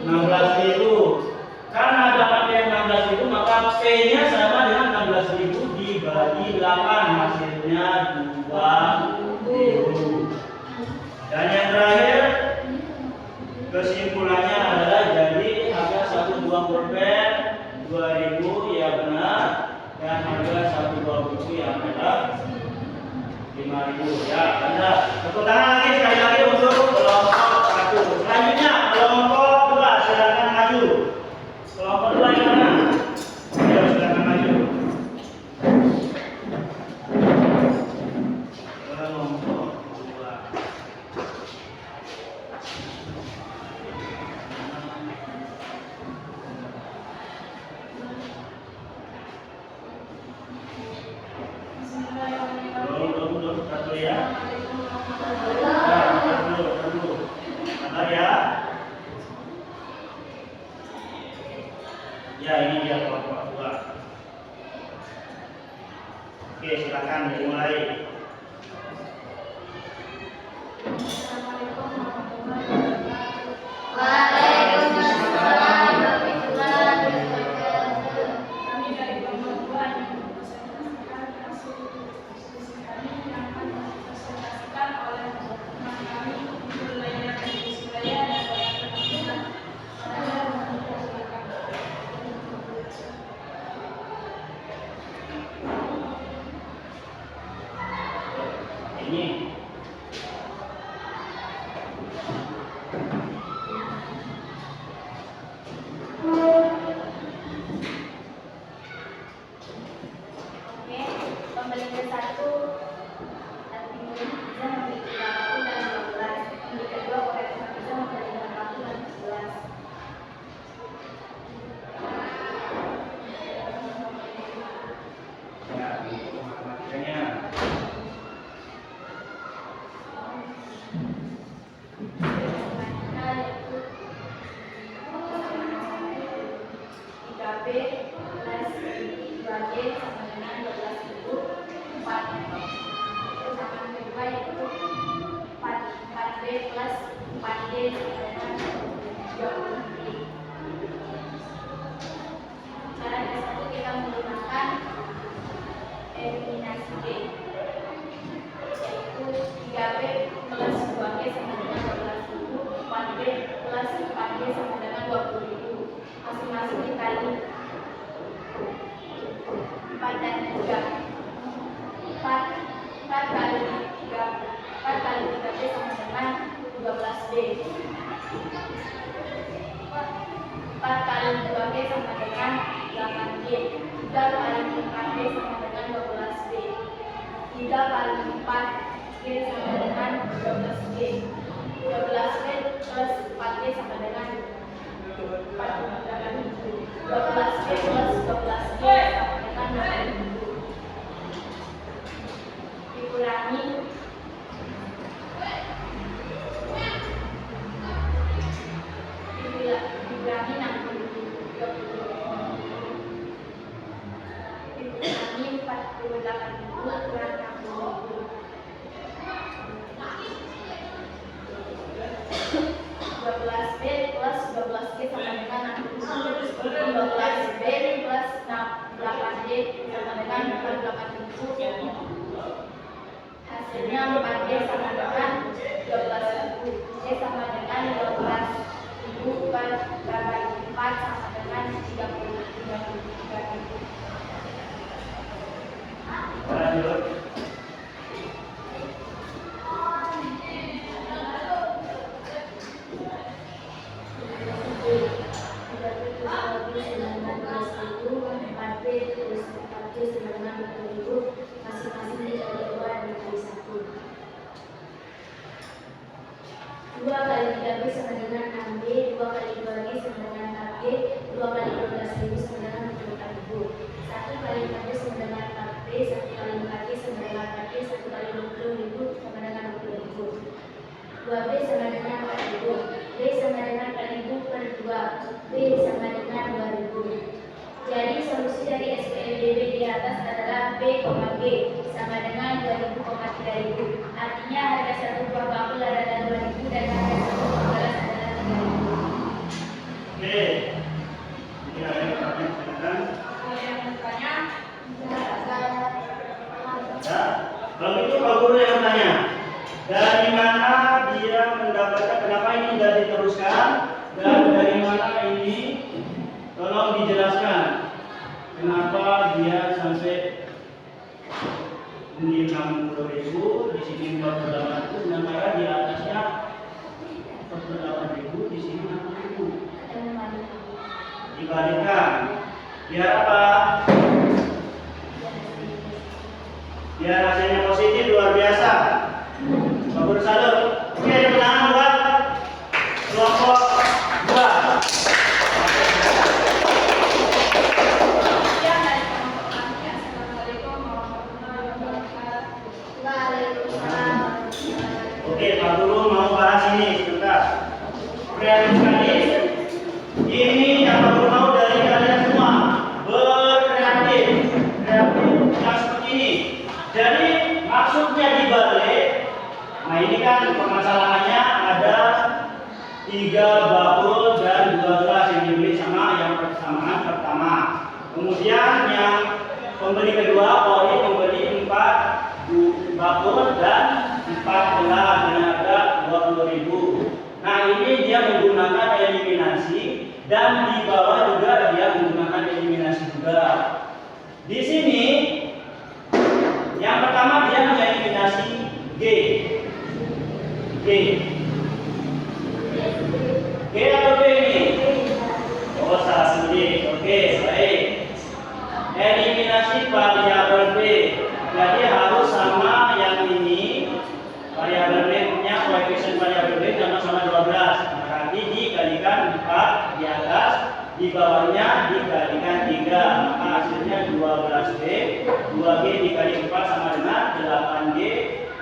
16.000. Karena 8B 16.000, maka P-nya sama dengan 16.000 dibagi 8, hasilnya 2.000. Dan yang terakhir kesimpulannya adalah jadi harga 1 buah pulpen 2.000 ya benar, dan harga 1 buah buku yang benar 5.000 ya benar. Tepuk tangan lagi sekali lagi untuk kelompok 1. Selanjutnya kelompok 2, silakan maju. Kelompok 2 yang mana? Ayo silakan maju. Kelompok 2. Belum satu ya. Sabar ya. Ya, ini dia kelompok 2. Oke, silakan dimulai. Assalamualaikum warahmatullahi wabarakatuh. Waalaikumsalam warahmatullahi wabarakatuh. Kami dari kelompok 2 yang dipresentasikan hasil diskusi kami yang akan dipresentasikan oleh teman kami wilayah dan Suraya dan Bayan Ini Oke, pembeli ke-1 nanti bisa membeli 30 dan 12. Pembeli kedua boleh bisa membeli 60 dan 11. ya, untuk matematikanya. Nah, yaitu 3B plus 2G sama dengan 12.000. 4 persamaan kedua yaitu 4B plus 4G sama dengan 20. Cara yang satu kita menggunakan eliminasi B, yaitu 3B plus 2G sama dengan 12.000, 4B plus 4G sama dengan 20.000. Masing-masing dikali 4 dan 3. 4 kali 3, 4 kali B. 4 kali 2B sama dengan 8B. 3 kali 4B sama dengan 12B. 3 kali 4B sama dengan 12B. 12B plus 4B sama dengan 12B plus 12B sama dengan 8B. Dikurangi dikurangi 48.000 kurang 60.000. 12B plus 12B sama dengan 60. 12B plus 8B sama dengan 48.000. Hasilnya 4B sama dengan 12.000. B sama dengan 12.000 per 4 sama dengan 33.000. Lanjut. Masing-masing dikali 2 dikali 1. 2 kali 3B sama dengan 6B, 2 kali 2B sama dengan 4B, 2 kali 12.000 sama dengan 44.000. 1 kali 4B sama dengan 4B, 1 kali 4B sama dengan 4B, 1 kali 20.000 sama dengan 20.000. 2B sama dengan 4.000, B sama dengan 4.000 per 2, B sama dengan 2.000. Jadi solusi dari SPLDB di atas adalah B, G sama dengan 2.000, 3.000. Artinya harga satu buah bakul adalah 2.000 dan harga satu buah gelas adalah 3.000. Oke. Ini ada yang pertanyaan. Yang bertanya, Ya. Kalau itu Pak Guru yang bertanya, dari mana dia mendapatkan, kenapa ini tidak diteruskan, dan dari mana ini, tolong dijelaskan kenapa dia sampai ini 60.000, di sini 48.000, sementara di atasnya 48.000, di sini 60.000. Dibalikan. Biar apa? Biar hasilnya positif luar biasa. Bagus salut. Oke, tepuk tangan buat kelompok 2. Sekian dari kelompok kami. Assalamualaikum warahmatullahi wabarakatuh. Waalaikumsalam. Oke, Pak Guru mau bahas ini sebentar. Kreatif sekali. Ini yang Pak Guru mau dari kalian semua berkreatif. Kreatif yang seperti ini. Jadi maksudnya dibalik. Nah ini kan permasalahannya ada 3 bakul dan 2 gelas yang dibeli sama yang persamaan pertama. Kemudian yang pembeli kedua, Poli membeli 4 bakul dan 4 gelas dengan harga 20.000. Nah ini dia menggunakan eliminasi dan di bawah juga dia menggunakan eliminasi juga. Di sini yang pertama dia mengeliminasi G. G atau B ini? Oh salah sendiri. Oke, baik. Eliminasi variabel B. Jadi harus sama yang ini. Variabel B punya koefisien variabel B sama-sama 12. Berarti dikalikan 4 di atas, di bawahnya dikalikan 3. Maka hasilnya 12B. 2G dikali 4 sama dengan 8G.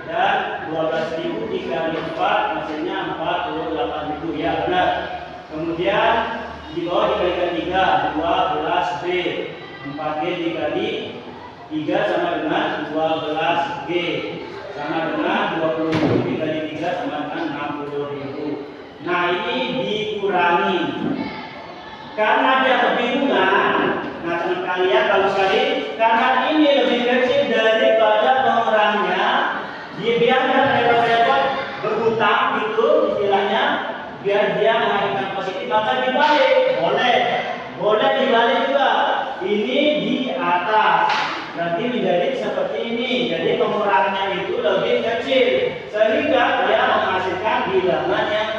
Dan 12.000 dikali 4 hasilnya 48.000. Ya benar. Kemudian di bawah dikalikan 3, 12B. 4G dikali 3 sama dengan 12G. Sama dengan 20.000 dikali 3 sama dengan 60.000. Nah ini dikurangi. Karena dia kebingungan. Nah teman kalian bagus sekali. Karena ini lebih kecil daripada pengurangnya. Dia biarkan repot-repot berhutang gitu istilahnya, biar dia menghasilkan positif, maka dibalik boleh dibalik juga. Ini di atas berarti menjadi seperti ini, jadi pengurangnya itu lebih kecil sehingga dia menghasilkan bilangan yang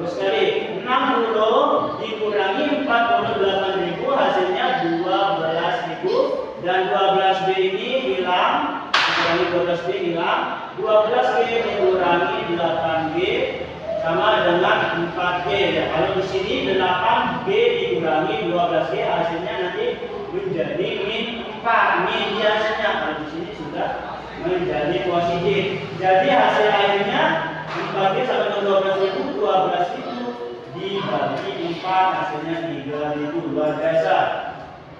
Bagus sekali. 60 dikurangi 48.000 hasilnya 12.000. Dan 12B ini hilang. Dikurangi 12B hilang. 12B dikurangi 8B sama dengan 4G. Ya, kalau di sini 8B dikurangi 12G hasilnya nanti menjadi min 4. Min biasanya kalau di sini sudah menjadi positif. Jadi hasil akhirnya 4G sama dengan 12.000, 12.000 dibagi 4 hasilnya 3.000. Luar biasa.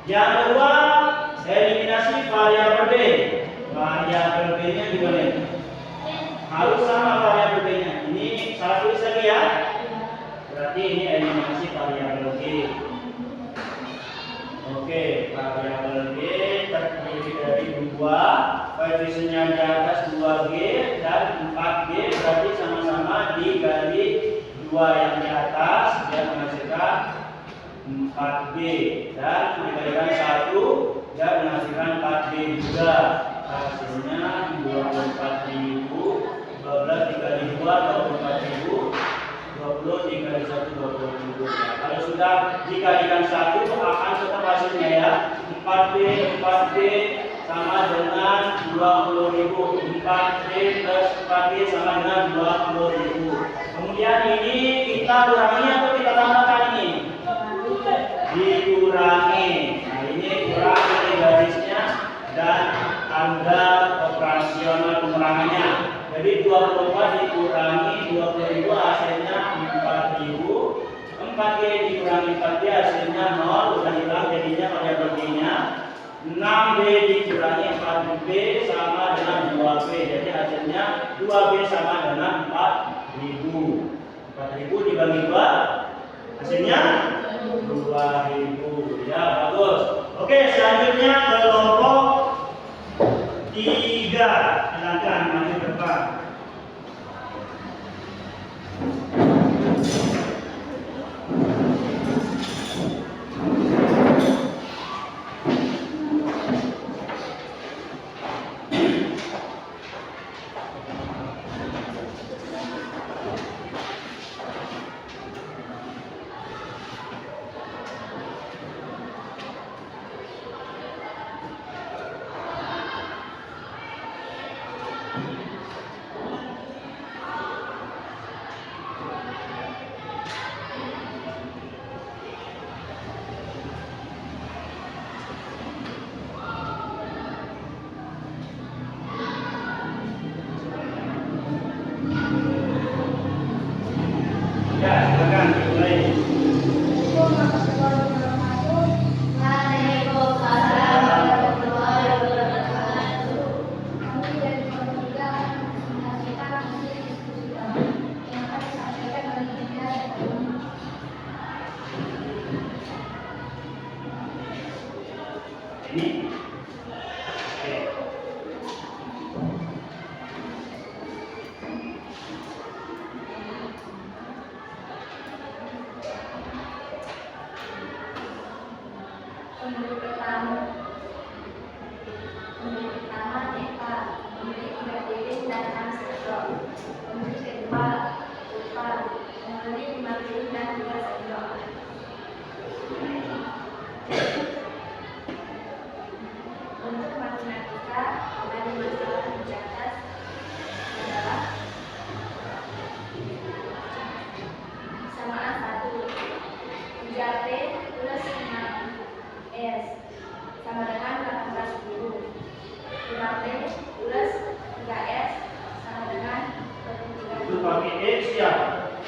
Yang kedua, eliminasi variabel B. Variabel B-nya gimana? Harus sama variabel B-nya. Ini salah tulis lagi ya. Berarti ini eliminasi variabel B. Oke, variabel B terdiri dari 2, koefisiennya di atas 2G dan 4G, berarti sama-sama dikali 2 yang di atas dia menghasilkan 4G dan dikalikan 1 dan menghasilkan 4G juga. Hasilnya 24.000, 12 dikali 2 24.000, 20 dikali 1 20.000. Kalau sudah dikalikan 1 akan tetap hasilnya ya. 4B sama dengan 20.000. 4B plus 4B sama dengan 20.000. Kemudian ini kita kurangi atau kita tambahkan ini? Dikurangi. Nah ini kurang dari garisnya dan tanda operasional pengurangannya. Jadi 24 dikurangi 20.000 hasilnya 4.000. 4G dikurangi 4G hasilnya 0, udah hilang jadinya variabel B-nya. 6B dikurangi 4B sama dengan 2B. Jadi hasilnya 2B sama dengan 4.000. 4.000 dibagi 2 hasilnya 2.000. Ya, bagus. Oke, selanjutnya kelompok 3. Silakan maju ke depan.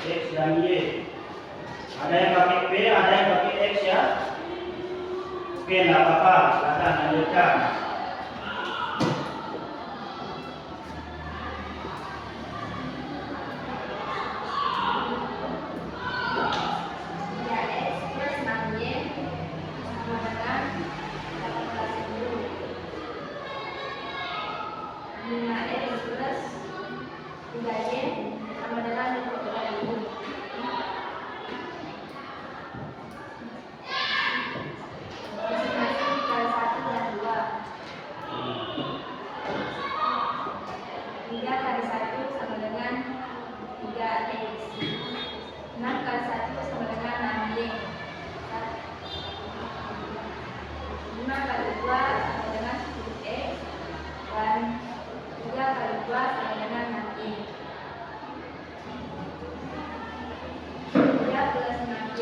X dan Y. Ada yang pakai P, ada yang pakai X ya. Oke, nggak apa-apa. Silakan lanjutkan.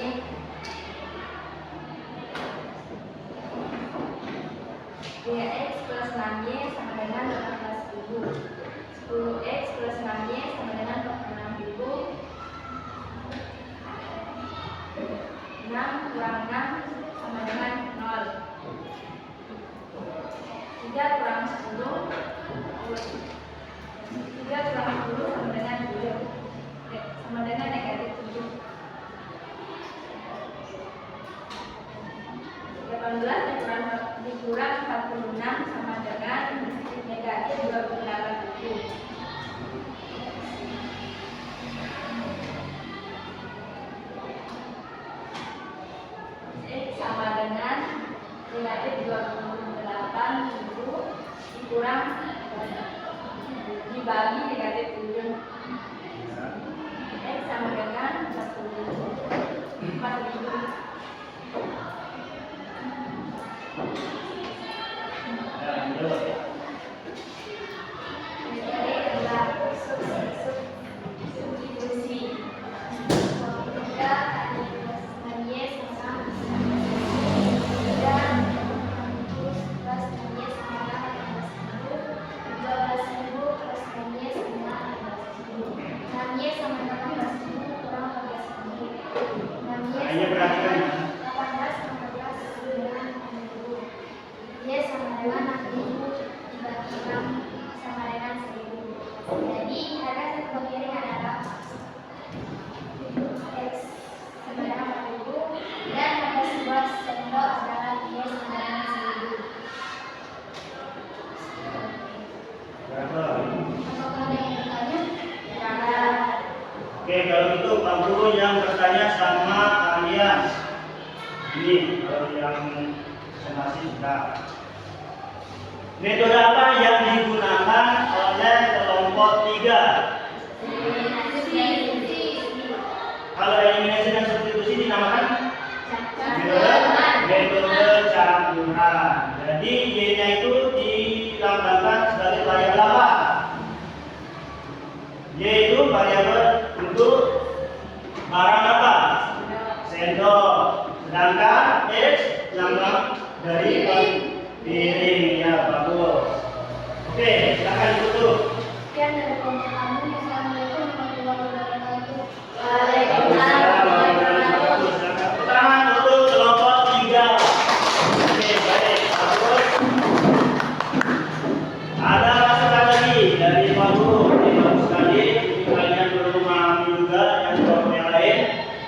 3x plus 6y sama dengan 18.000. 10x plus 6y sama dengan 46.000. 6 kurang 6 sama dengan 0. 3 kurang 10 sama dengan 7, sama dengan negatif 7. 18 dikurang 46 sama dengan negatif 28.000. X sama dengan negatif 28.000 dikurang dibagi negatif 7. X sama dengan 4.000. Ini adalah substitusi. 3 kali plus 6y sama 3 plus 6y sama 12.000 plus 6y sama 12.000. 6y sama 18.000 kurang 14.000. 6y Hanya perhatikan 18 dengan 6.000. Y sama dengan 6.000 dibagi 6 sama dengan 1.000. Jadi harga satu piring adalah X sama dengan 4.000 dan harga sebuah sendok adalah Y sama dengan 1.000. berapa? Apakah ada yang bertanya? Ada. Oke, kalau gitu Pak Guru yang bertanya sama kalian. Ini kalau yang masih sudah. Metode apa yang digunakan oleh kelompok 3? Kalau eliminasi dan substitusi dinamakan metode campuran. Jadi Y-nya itu dilambangkan sebagai variabel apa? Y itu variabel untuk barang apa? Sendok. Sedangkan X lambang dari piring. Ya, bagus. Oke, silakan ditutup. Sekian dari kelompok kami. Assalamualaikum warahmatullahi wabarakatuh. Waalaikumsalam warahmatullahi wabarakatuh. Silakan. Tangan untuk kelompok 3. Oke, baik. Bagus. Ada masukan lagi dari Pak Guru. Ini bagus sekali. Ini kalian perlu memahami juga yang kelompok yang lain.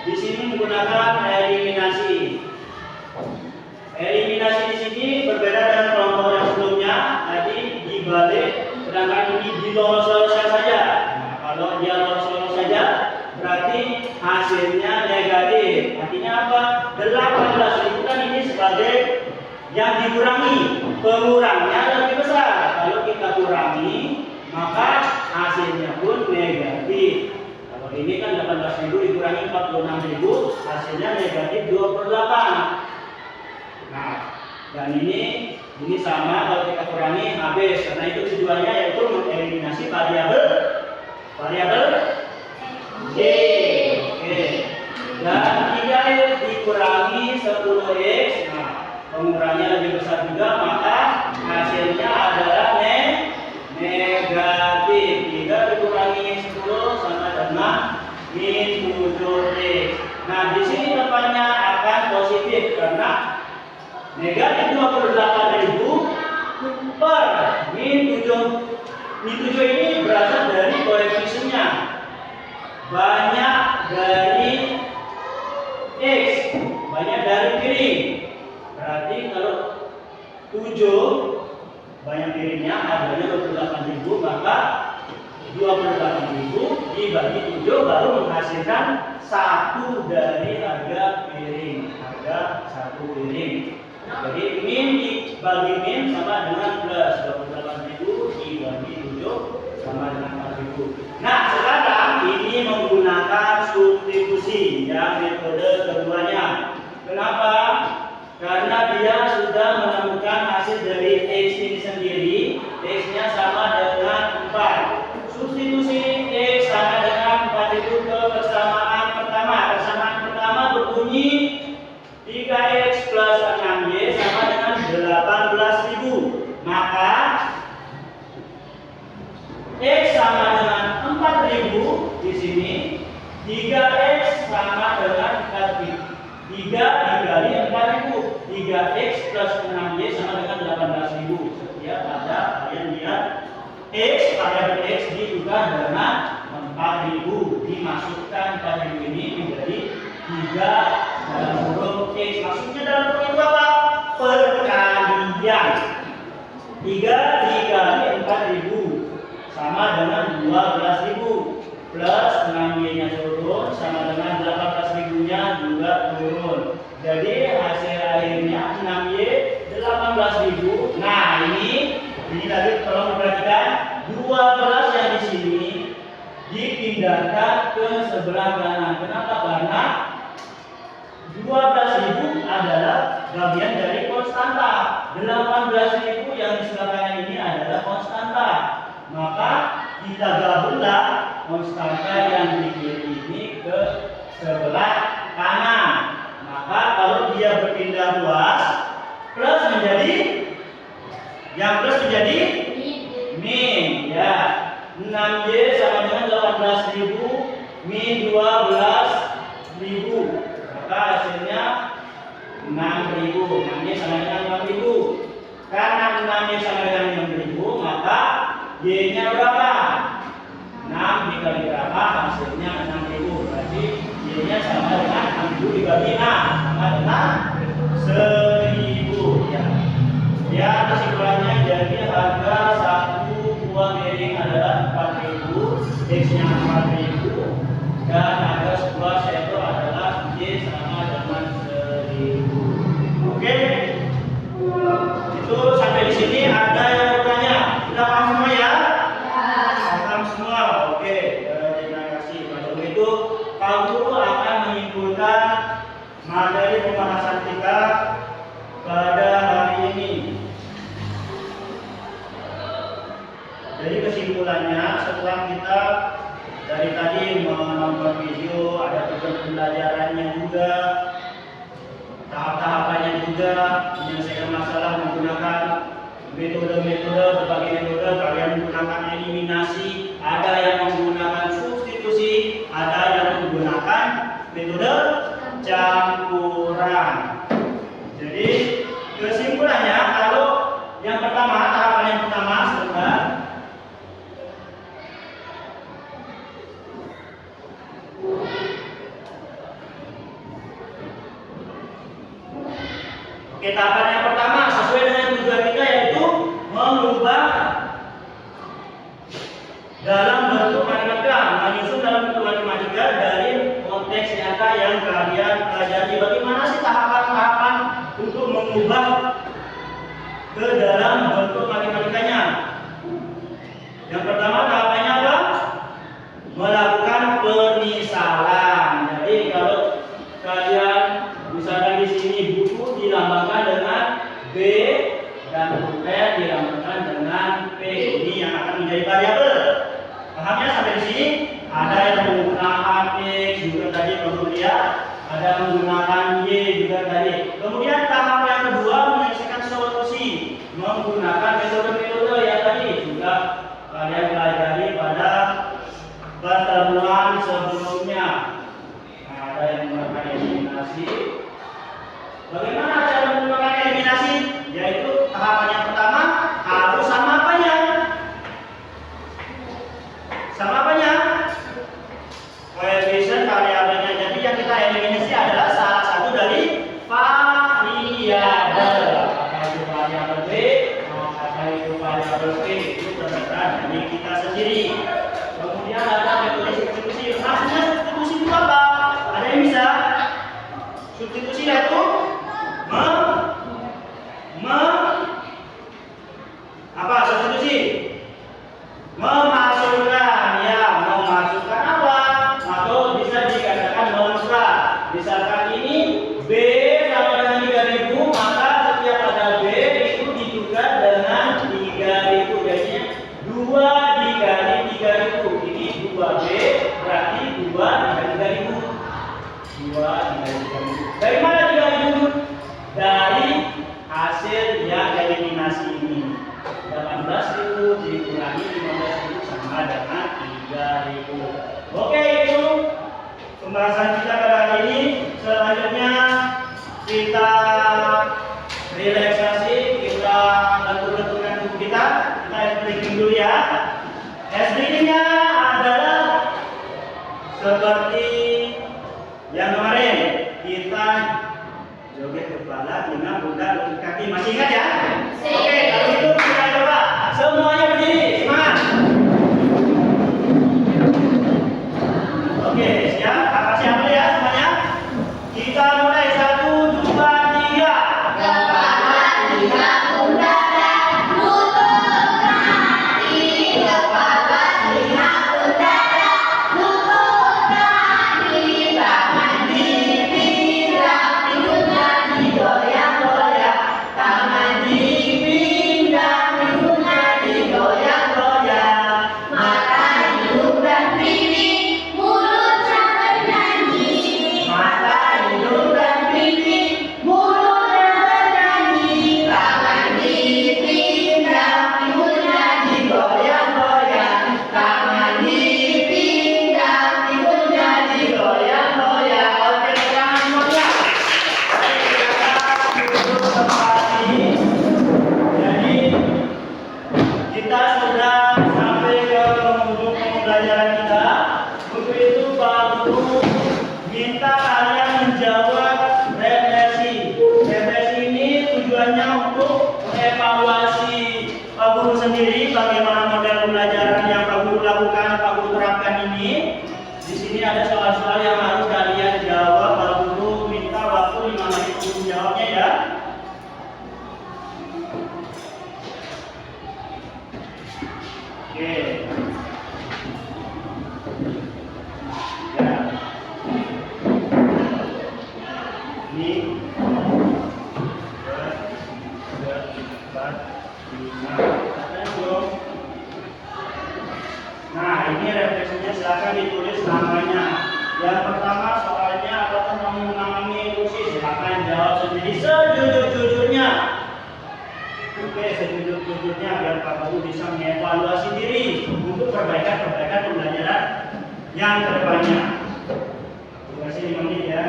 Di sini menggunakan eliminasi. Eliminasi di sini berbeda dengan kelompok yang sebelumnya. Tadi dibalik, sedangkan ini dilolos-loloskan saja. Nah, kalau dia lolos-lolos saja, berarti hasilnya negatif. Artinya apa? 18.000 kan ini sebagai yang dikurangi. Pengurangnya lebih besar. Kalau kita kurangi, maka hasilnya pun negatif. Kalau ini kan 18.000 dikurangi 46.000, hasilnya negatif 28. Nah, dan ini sama kalau kita kurangi habis, karena itu tujuannya yaitu mengeliminasi variabel Y. Oke. Dan 3x dikurangi 10x, nah pengurangnya lebih besar juga, maka hasilnya adalah negatif. 3 dikurangi 10 sama dengan min 7x. Nah, di sini depannya akan positif karena negatif 28.000 per min 7. Min 7 ini berasal dari koefisiennya. Banyak dari X, banyak dari piring. Berarti kalau 7 banyak piringnya harganya 28.000, maka 28.000 dibagi 7 baru menghasilkan 1 dari harga piring. Harga 1 piring. Jadi min dibagi min sama dengan plus 28.000 dibagi 7 sama dengan 4.000. Nah, sekarang ini menggunakan substitusi ya, metode keduanya. Kenapa? Karena dia sudah menemukan hasil dari X ini sendiri. X-nya sama dengan 4. Substitusi X sama dengan 4 itu ke persamaan pertama. Persamaan pertama berbunyi 3x sama dengan 4x. 3 dikali 4000. 3x plus 6y sama dengan 18.000. Setiap ada kalian lihat x variabel x ditukar dengan 4.000, dimasukkan 4.000 ini menjadi 3 dalam huruf x. Maksudnya dalam huruf itu apa? Perkalian. 3 dikali 4.000 sama dengan 12.000 plus 6y nya turun sama dengan 18.000 nya juga turun. Jadi hasil akhirnya 6y 18.000. Nah ini tadi tolong perhatikan 12 yang di sini dipindahkan ke sebelah kanan. Kenapa? Karena 12.000 adalah bagian dari konstanta. 18.000 yang di sebelah kanan ini adalah konstanta. Maka kita gabunglah konstanta yang di kiri ini ke sebelah kanan. Maka kalau dia berpindah luas, plus menjadi yang plus menjadi min, ya. 6y sama dengan 18.000 min 12.000. Maka hasilnya 6.000. 6y sama dengan 6.000. Karena 6y sama dengan 6.000, maka y-nya berapa? 6 dikali berapa? Hasilnya 6.000. Berarti y-nya sama dengan 6.000 dibagi 6 sama dengan 1.000, ya. Ya, kesimpulannya jadi harga satu buah miring adalah 4.000, x-nya 4.000, dan harga sebuah sendok adalah y sama dengan 1.000. Oke, itu sampai di sini ada yang bertanya? Sudah paham semua ya? Paham semua. Oke, terima kasih. Kalau begitu, Pak Guru akan menyimpulkan materi pembahasan kita pada hari ini. Jadi kesimpulannya, setelah kita dari tadi menonton video, ada tugas pembelajarannya juga, tahap-tahapannya juga, menyelesaikan masalah menggunakan metode-metode, berbagai metode. Kalian menggunakan eliminasi, ada yang menggunakan substitusi, ada yang menggunakan metode campuran. Jadi kesimpulannya, kalau yang pertama, tahapan yang pertama sebentar. Oke, tahapan yang pertama sesuai dengan tujuan kita, yaitu mengubah dalam bentuk matematika, menyusun dalam bentuk matematika dari konteks nyata yang kalian pelajari. Bagaimana sih tahapan-tahapan untuk mengubah ke dalam bentuk matematikanya? Yang pertama tahapannya apa? Melakukan pemisalan. Jadi kalau kalian misalkan di sini buku dilambangkan dengan B dan huruf R dilambangkan dengan P. Ini yang akan menjadi variabel. Pahamnya sampai di sini? Ada yang menggunakan X juga tadi, kemudian ada menggunakan Y juga tadi. Kemudian tahap yang kedua menyelesaikan solusi menggunakan metode-metode yang tadi juga kalian pelajari pada pertemuan sebelumnya. Nah, ada yang menggunakan eliminasi. Bagaimana cara menggunakan eliminasi? Yaitu tahapan yang pertama harus sama apanya? Sama apanya? Koefisien variabelnya. Jadi yang kita eliminasi adalah salah satu dari variabel. Apakah itu variabel B? Apakah itu variabel P? Itu terserah dari kita sendiri. Kemudian ada metode substitusi. Maksudnya substitusi itu apa? Ada yang bisa? Substitusi yaitu apa substitusi? Memasukkan, ya, memasukkan apa? Atau bisa dikatakan menukar. Misalkan ini B sama dengan 3.000, maka setiap ada B itu ditukar dengan 3.000. Jadinya 2 dikali 3.000. Ini 2B berarti 2 dikali 3.000. 2 dikali 3.000. Dari mana 3.000? Dari hasil yang eliminasi ini. 18.000 dikurangi 15.000 sama dengan 3.000. Oke, itu pembahasan kita pada hari ini. Selanjutnya kita relaksasi, kita lentur-lenturkan tubuh kita stretching dulu ya. Stretchingnya adalah seperti yang kemarin kita joget kepala, telinga, pundak, lutut, kaki. Masih ingat ya? Oke, kalau itu kita coba semuanya berdiri, semangat. Oke, siap? Apa siap dulu ya semuanya? Kita mulai 1, 2, 3. Kepala, telinga, pundak, dan lutut, kaki. Kepala, telinga, pundak, dan lutut, kaki. Tangan dipindah, pinggulnya digoyang-goyang. Tangan dipindah, pinggulnya digoyang-goyang. Mata, hidung, dan pipi, mulut yang bernyanyi. Mata, hidung, dan pipi, mulut yang bernyanyi. Tangan dipindah, pinggulnya digoyang-goyang. Tangan dipindah, pinggulnya digoyang-goyang. Oke, sekarang semuanya. Baik, silakan duduk kembali. Jadi kita sudah sampai ke penghujung pembelajaran kita. Untuk itu Pak Guru minta kalian menjawab refleksi. Refleksi ini tujuannya untuk mengevaluasi Pak Guru sendiri bagaimana model pembelajaran yang Pak Guru lakukan, Pak Guru terapkan ini. Di sini ada soal-soal yang harus kalian jawab. Pak Guru minta waktu 5 menit untuk menjawabnya ya. Oke. Ya. Ini 4, 5. Nah, ini refleksinya silakan ditulis namanya. Yang pertama soalnya apakah kamu mengalami ilusi? Silakan jawab sendiri sejujur-jujurnya. Oke, sejujur-jujurnya biar Pak Guru bisa mengevaluasi diri untuk perbaikan pembelajaran yang kedepannya. Durasi 5 menit ya.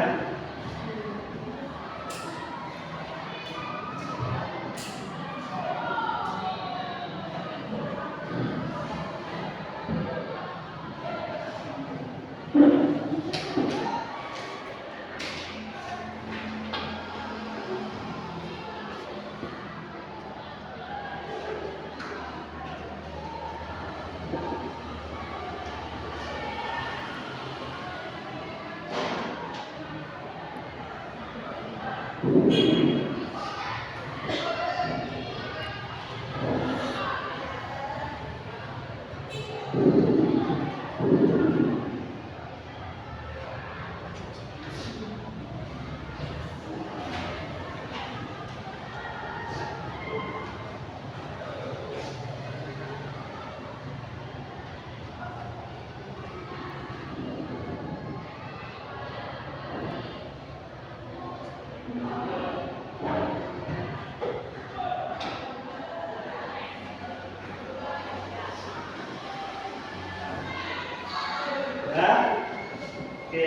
Ya? Oke.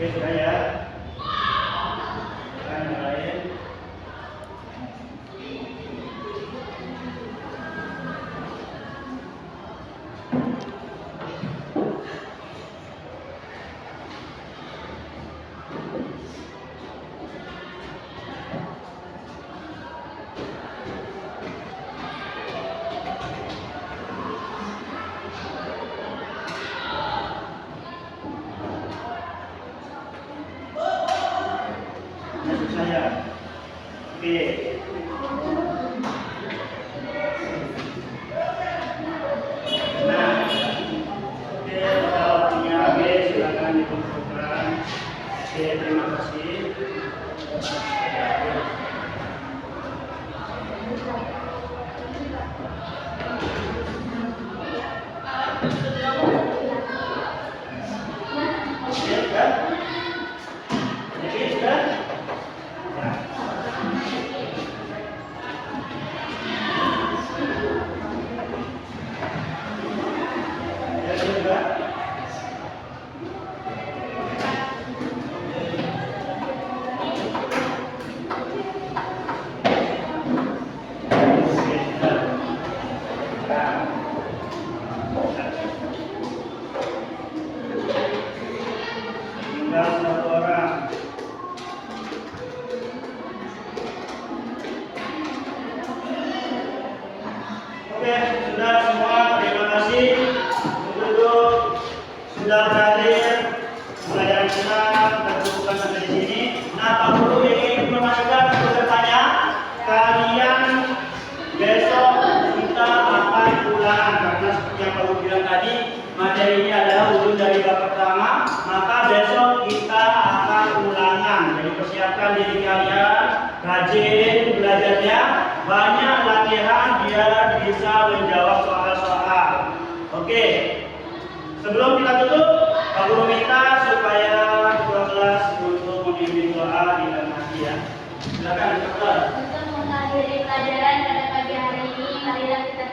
Oke, sudah ya. Sekarang yang lain. Masuk saya. Oke. Nah, oke, kalau punya oke, sudah berakhir pelajaran kita cukupkan sampai di sini. Nah, Pak Guru ingin informasikan bertanya, kalian besok kita akan ulangan karena seperti yang Pak Guru bilang tadi, materi ini adalah urut dari bab pertama, maka besok kita akan ulangan. Jadi persiapkan diri kalian, rajin belajarnya, banyak latihan biar bisa menjawab soal-soal. Oke. Sebelum kita tutup, Pak Guru minta supaya ketua kelas untuk memimpin doa di dalam hati ya. Silakan Dokter. Untuk mengakhiri pelajaran pada pagi hari ini, marilah kita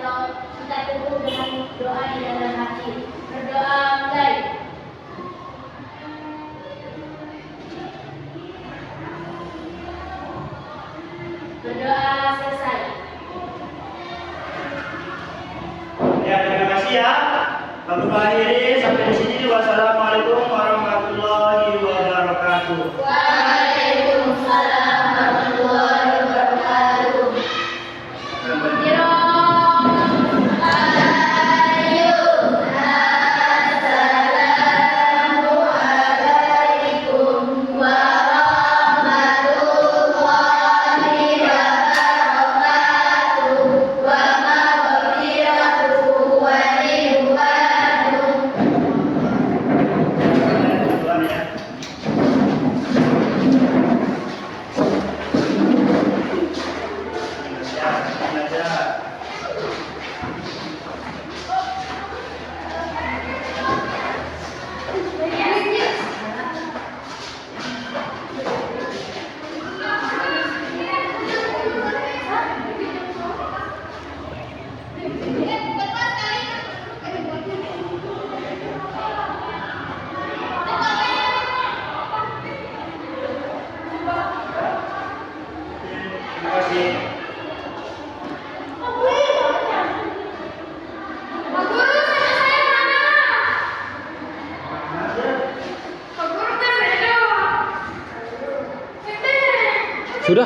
teguh dengan doa di dalam hati. Berdoa mulai. Berdoa selesai. Ya, terima kasih ya. Pak Guru akhiri sampai di sini. Wassalamualaikum warahmatullahi wabarakatuh. Waalaikumsalam warahmatullahi wabarakatuh. Tuhan ya. Belajar. Terima kasih. Sudah.